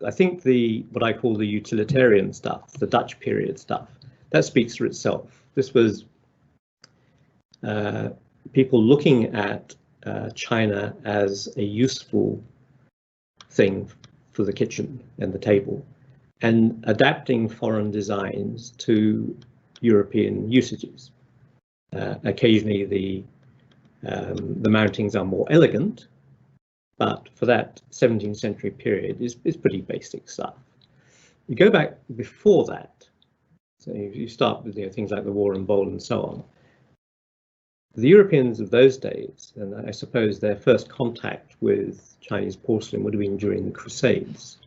B: I think what I call the utilitarian stuff, the Dutch period stuff, that speaks for itself. This was people looking at China as a useful thing for the kitchen and the table, and adapting foreign designs to European usages. Occasionally the mountings are more elegant, but for that 17th century period is pretty basic stuff. You go back before that, so you start with things like the Walsingham Bowl and so on. The Europeans of those days, and I suppose their first contact with Chinese porcelain would have been during the Crusades,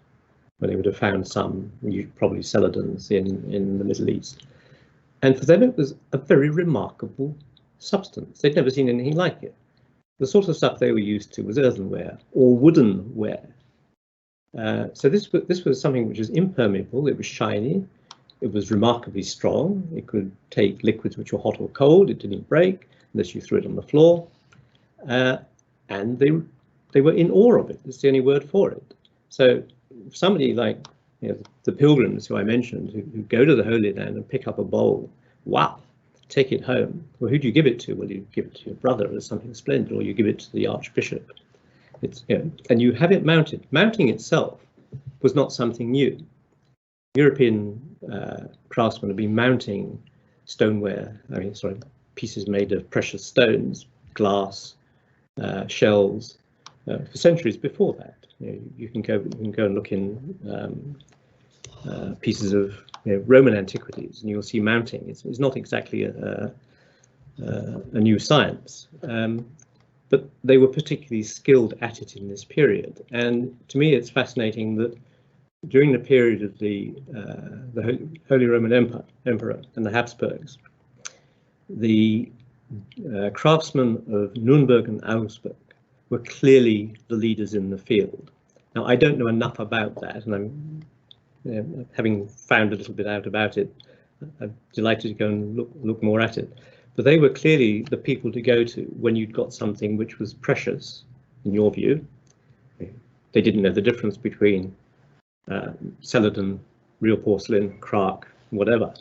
B: when they would have found some, probably celadons in the Middle East. And for them it was a very remarkable substance. They'd never seen anything like it. The sort of stuff they were used to was earthenware or woodenware. So this was something which was impermeable, it was shiny, it was remarkably strong, it could take liquids which were hot or cold, it didn't break unless you threw it on the floor, and they were in awe of it. That's the only word for it. So somebody like the pilgrims who I mentioned, who go to the Holy Land and pick up a bowl, wow, take it home. Well, who do you give it to? Well, you give it to your brother as something splendid, or you give it to the Archbishop. It's, and you have it mounted. Mounting itself was not something new. European craftsmen have been mounting stoneware, pieces made of precious stones, glass, shells, for centuries before that. You can go and look in pieces of Roman antiquities, and you'll see mounting. It's not exactly a new science, but they were particularly skilled at it in this period. And to me, it's fascinating that during the period of the Holy Roman Emperor and the Habsburgs, the craftsmen of Nuremberg and Augsburg were clearly the leaders in the field. Now, I don't know enough about that, and I'm having found a little bit out about it, I'm delighted to go and look more at it. But they were clearly the people to go to when you'd got something which was precious, in your view. They didn't know the difference between celadon, real porcelain, KRAAK, whatever,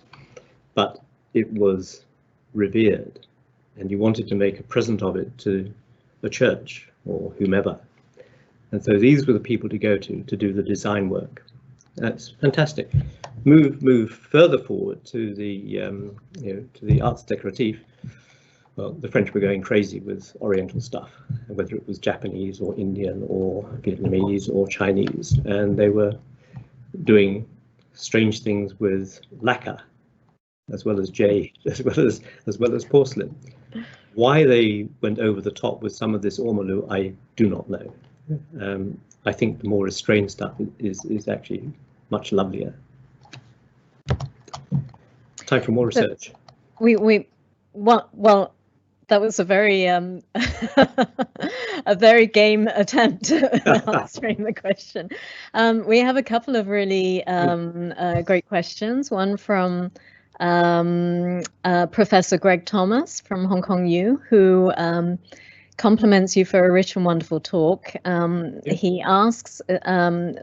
B: but it was revered, and you wanted to make a present of it to the church or whomever. And so these were the people to go to do the design work. That's fantastic. Move further forward to the to the arts décoratif. Well, the French were going crazy with Oriental stuff, whether it was Japanese or Indian or Vietnamese or Chinese, and they were doing strange things with lacquer, as well as jade, as well as porcelain. Why they went over the top with some of this ormolu, I do not know. I think the more restrained stuff is actually much lovelier. Time for more research.
A: Well, that was a very a very game attempt at answering the question. We have a couple of really great questions. One from Professor Greg Thomas from Hong Kong U, who compliments you for a rich and wonderful talk. He asks,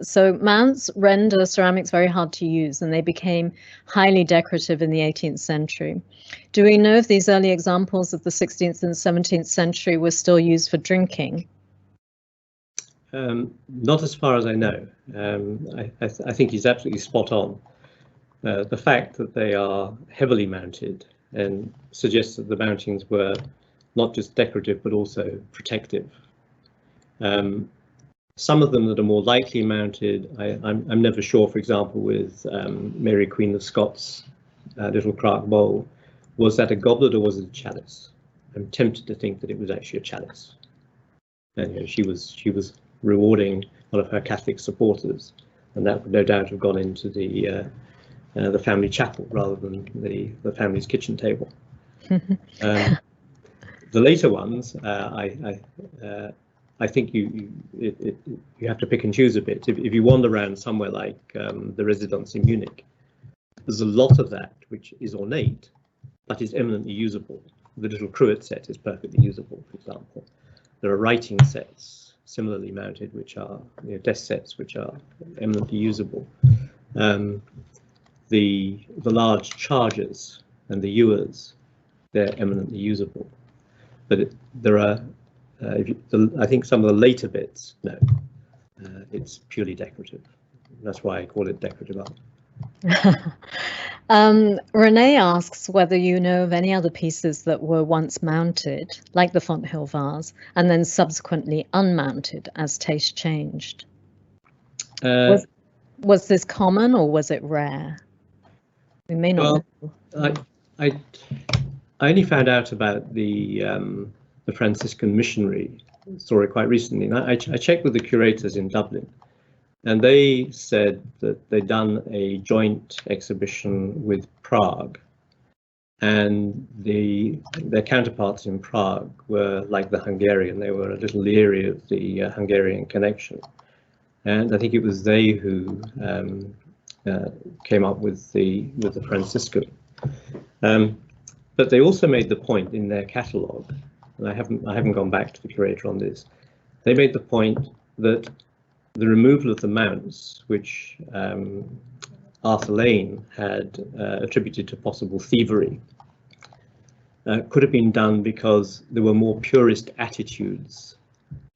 A: so mounts render ceramics very hard to use, and they became highly decorative in the 18th century. Do we know if these early examples of the 16th and 17th century were still used for drinking?
B: Not as far as I know. I think he's absolutely spot on. The fact that they are heavily mounted and suggests that the mountings were not just decorative, but also protective. Some of them that are more lightly mounted, I'm never sure, for example, with Mary Queen of Scots' little KRAAK bowl, was that a goblet or was it a chalice? I'm tempted to think that it was actually a chalice. And she was rewarding one of her Catholic supporters, and that would no doubt have gone into the family chapel rather than the family's kitchen table. The later ones, I think you have to pick and choose a bit. If you wander around somewhere like the Residence in Munich, there's a lot of that which is ornate, but is eminently usable. The little cruet set is perfectly usable, for example. There are writing sets similarly mounted, which are desk sets, which are eminently usable. The large chargers and the ewers, they're eminently usable. But there are, I think some of the later bits, no, it's purely decorative. That's why I call it decorative art.
A: Renee asks whether you know of any other pieces that were once mounted, like the Fonthill vase, and then subsequently unmounted as taste changed. Was this common or was it rare? We may not know.
B: I only found out about the Franciscan missionary story quite recently. And I checked with the curators in Dublin, and they said that they'd done a joint exhibition with Prague, and their counterparts in Prague were like the Hungarian. They were a little leery of the Hungarian connection, and I think it was they who came up with the Franciscan. But they also made the point in their catalogue, and I haven't gone back to the curator on this. They made the point that the removal of the mounts, which Arthur Lane had attributed to possible thievery, could have been done because there were more purist attitudes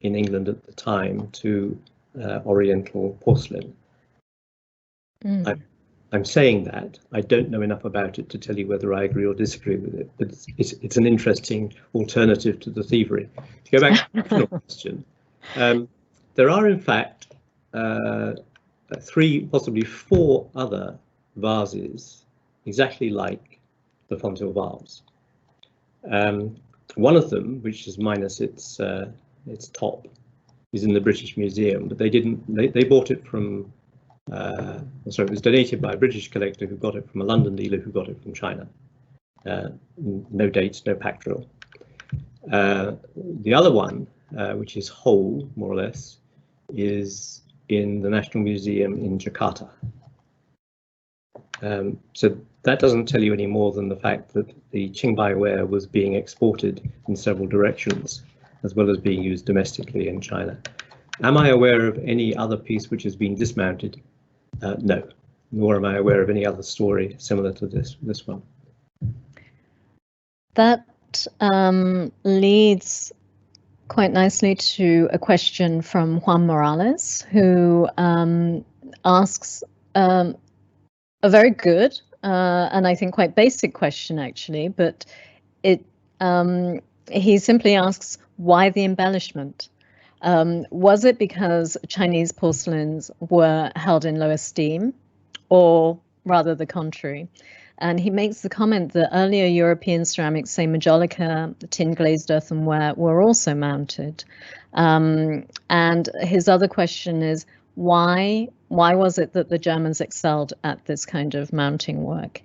B: in England at the time to Oriental porcelain. I'm saying that I don't know enough about it to tell you whether I agree or disagree with it, but it's an interesting alternative to the thievery. To go back to the original question, there are in fact 3, possibly 4 other vases exactly like the Fonthill vase. One of them, which is minus its top, is in the British Museum, but they bought it from. Sorry, it was donated by a British collector who got it from a London dealer who got it from China. No dates, no pactryl. The other one, which is whole, more or less, is in the National Museum in Jakarta. So that doesn't tell you any more than the fact that the Qingbai ware was being exported in several directions, as well as being used domestically in China. Am I aware of any other piece which has been dismounted? No, nor am I aware of any other story similar to this one.
A: That leads quite nicely to a question from Juan Morales, who asks a very good and I think quite basic question, actually, but he simply asks, why the embellishment? Was it because Chinese porcelains were held in low esteem, or rather the contrary? And he makes the comment that earlier European ceramics, say majolica, tin glazed earthenware, were also mounted. And his other question is, why was it that the Germans excelled at this kind of mounting work?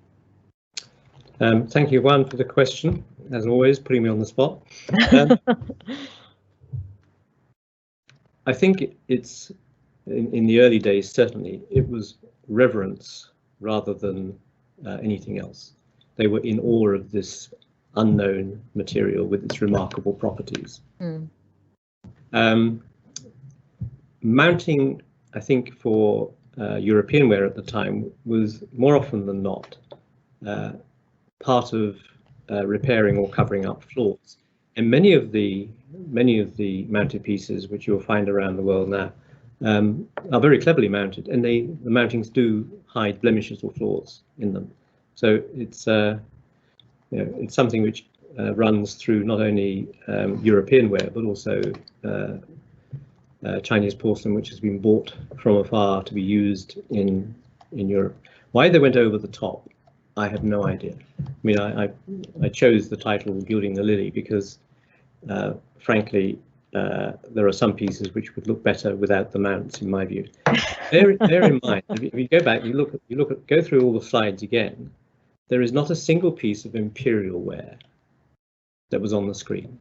B: Thank you, Juan, for the question. As always, putting me on the spot. I think it's, in the early days, certainly, it was reverence rather than anything else. They were in awe of this unknown material with its remarkable properties. Mounting, I think, for European ware at the time was more often than not part of repairing or covering up flaws. And many of the mounted pieces which you'll find around the world now are very cleverly mounted, and the mountings do hide blemishes or flaws in them. So it's it's something which runs through not only European ware but also Chinese porcelain, which has been bought from afar to be used in Europe. Why they went over the top, I have no idea. I mean, I chose the title Gilding the Lily because, frankly, there are some pieces which would look better without the mounts, in my view. Bear in mind, if you go back, go through all the slides again, there is not a single piece of imperial ware that was on the screen.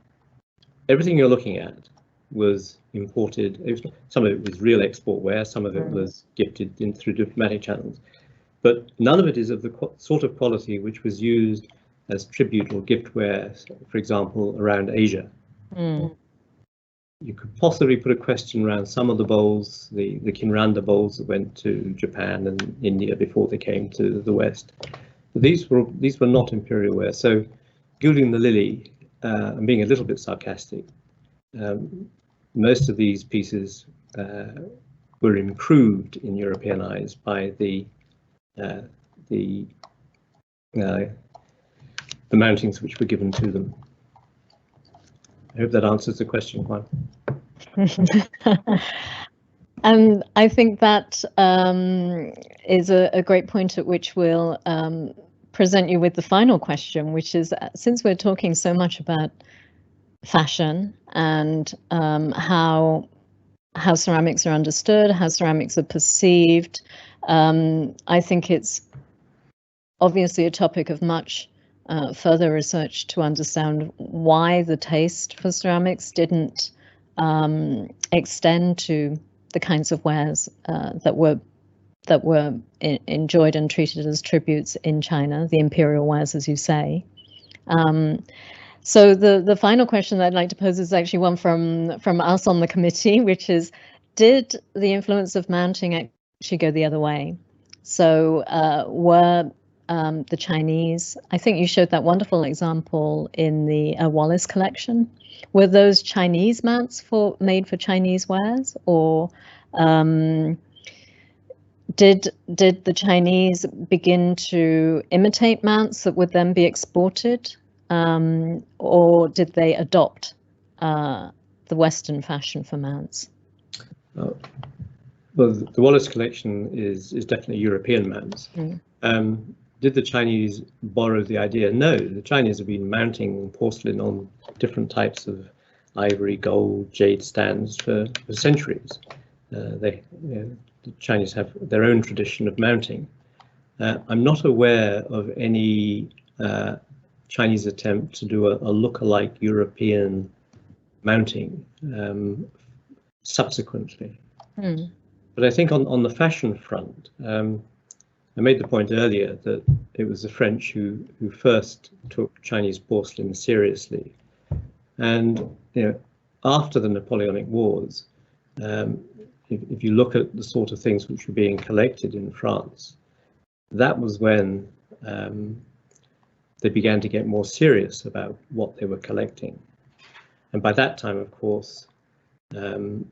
B: Everything you're looking at was imported. Some of it was real export ware, some of it was gifted in through diplomatic channels, but none of it is of the sort of quality which was used as tribute or giftware, for example, around Asia. You could possibly put a question around some of the bowls, the Kinranda bowls that went to Japan and India before they came to the West. But these were not imperial ware. So, Gilding the Lily, I'm being a little bit sarcastic. Most of these pieces were improved in European eyes by the mountings which were given to them. I hope that answers the question, Juan.
A: And I think that is a great point at which we'll present you with the final question, which is, since we're talking so much about fashion and how ceramics are understood, how ceramics are perceived, I think it's obviously a topic of much further research to understand why the taste for ceramics didn't extend to the kinds of wares that were enjoyed and treated as tributes in China, the imperial wares, as you say. So the final question that I'd like to pose is actually one from us on the committee, which is, did the influence of mounting actually go the other way? So were the Chinese, I think you showed that wonderful example in the Wallace collection, were those Chinese mounts made for Chinese wares, or did the Chinese begin to imitate mounts that would then be exported, or did they adopt the Western fashion for mounts?
B: Well, the Wallace collection is definitely European mounts. Did the Chinese borrow the idea? No, the Chinese have been mounting porcelain on different types of ivory, gold, jade stands for centuries. The Chinese have their own tradition of mounting. I'm not aware of any Chinese attempt to do a look-alike European mounting subsequently. But I think on the fashion front, I made the point earlier that it was the French who first took Chinese porcelain seriously. And after the Napoleonic Wars, if you look at the sort of things which were being collected in France, that was when they began to get more serious about what they were collecting. And by that time, of course, the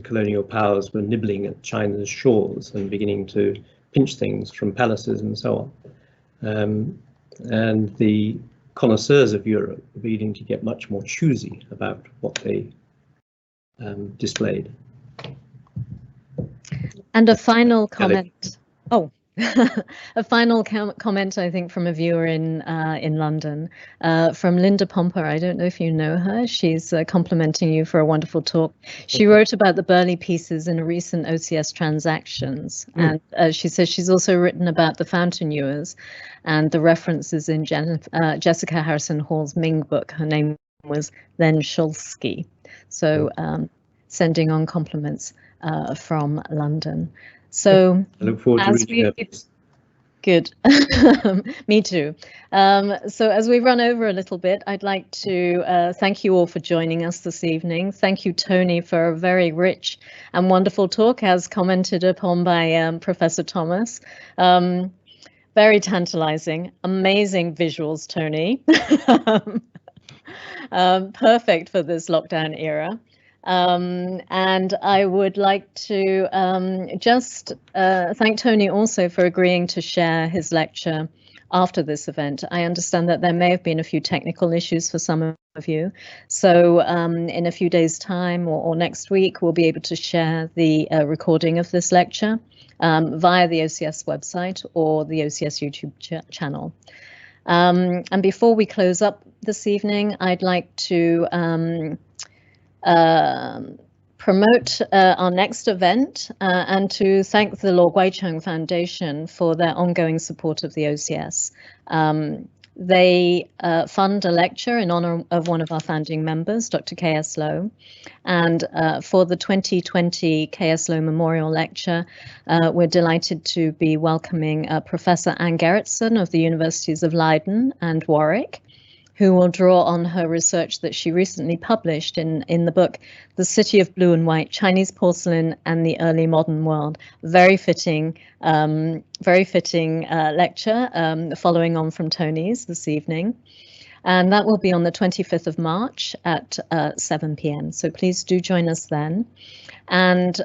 B: colonial powers were nibbling at China's shores and beginning to pinch things from palaces and so on. And the connoisseurs of Europe were beginning to get much more choosy about what they displayed.
A: And a final comment. Oh, a final comment, I think, from a viewer in London, from Linda Pomper. I don't know if you know her. She's complimenting you for a wonderful talk. She wrote about the Burley pieces in a recent OCS transactions, and she says she's also written about the fountain ewers and the references in Jessica Harrison Hall's Ming book. Her name was then Shulsky. So sending on compliments from London. So
B: I look forward to reading it.
A: Good. Me too. So as we run over a little bit, I'd like to thank you all for joining us this evening. Thank you, Tony, for a very rich and wonderful talk, as commented upon by Professor Thomas. Very tantalizing, amazing visuals, Tony. Perfect for this lockdown era. And I would like to just thank Tony also for agreeing to share his lecture after this event. I understand that there may have been a few technical issues for some of you. So in a few days' time or next week, we'll be able to share the recording of this lecture via the OCS website or the OCS YouTube channel. And before we close up this evening, I'd like to promote our next event and to thank the Luo Guicheng Foundation for their ongoing support of the OCS. They fund a lecture in honor of one of our founding members, Dr. K.S. Low, and for the 2020 K.S. Low Memorial Lecture, we're delighted to be welcoming Professor Anne Gerritsen of the Universities of Leiden and Warwick, who will draw on her research that she recently published in the book, The City of Blue and White, Chinese Porcelain and the Early Modern World. Very fitting lecture following on from Tony's this evening. And that will be on the 25th of March at 7 p.m. So please do join us then. And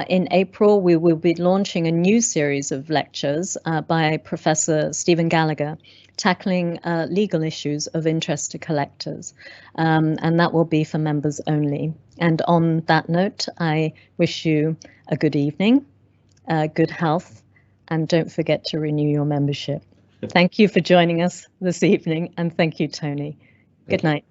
A: in April, we will be launching a new series of lectures by Professor Stephen Gallagher, tackling legal issues of interest to collectors, and that will be for members only. And on that note, I wish you a good evening, good health, and don't forget to renew your membership. Thank you for joining us this evening, and thank you, Tony. Good night.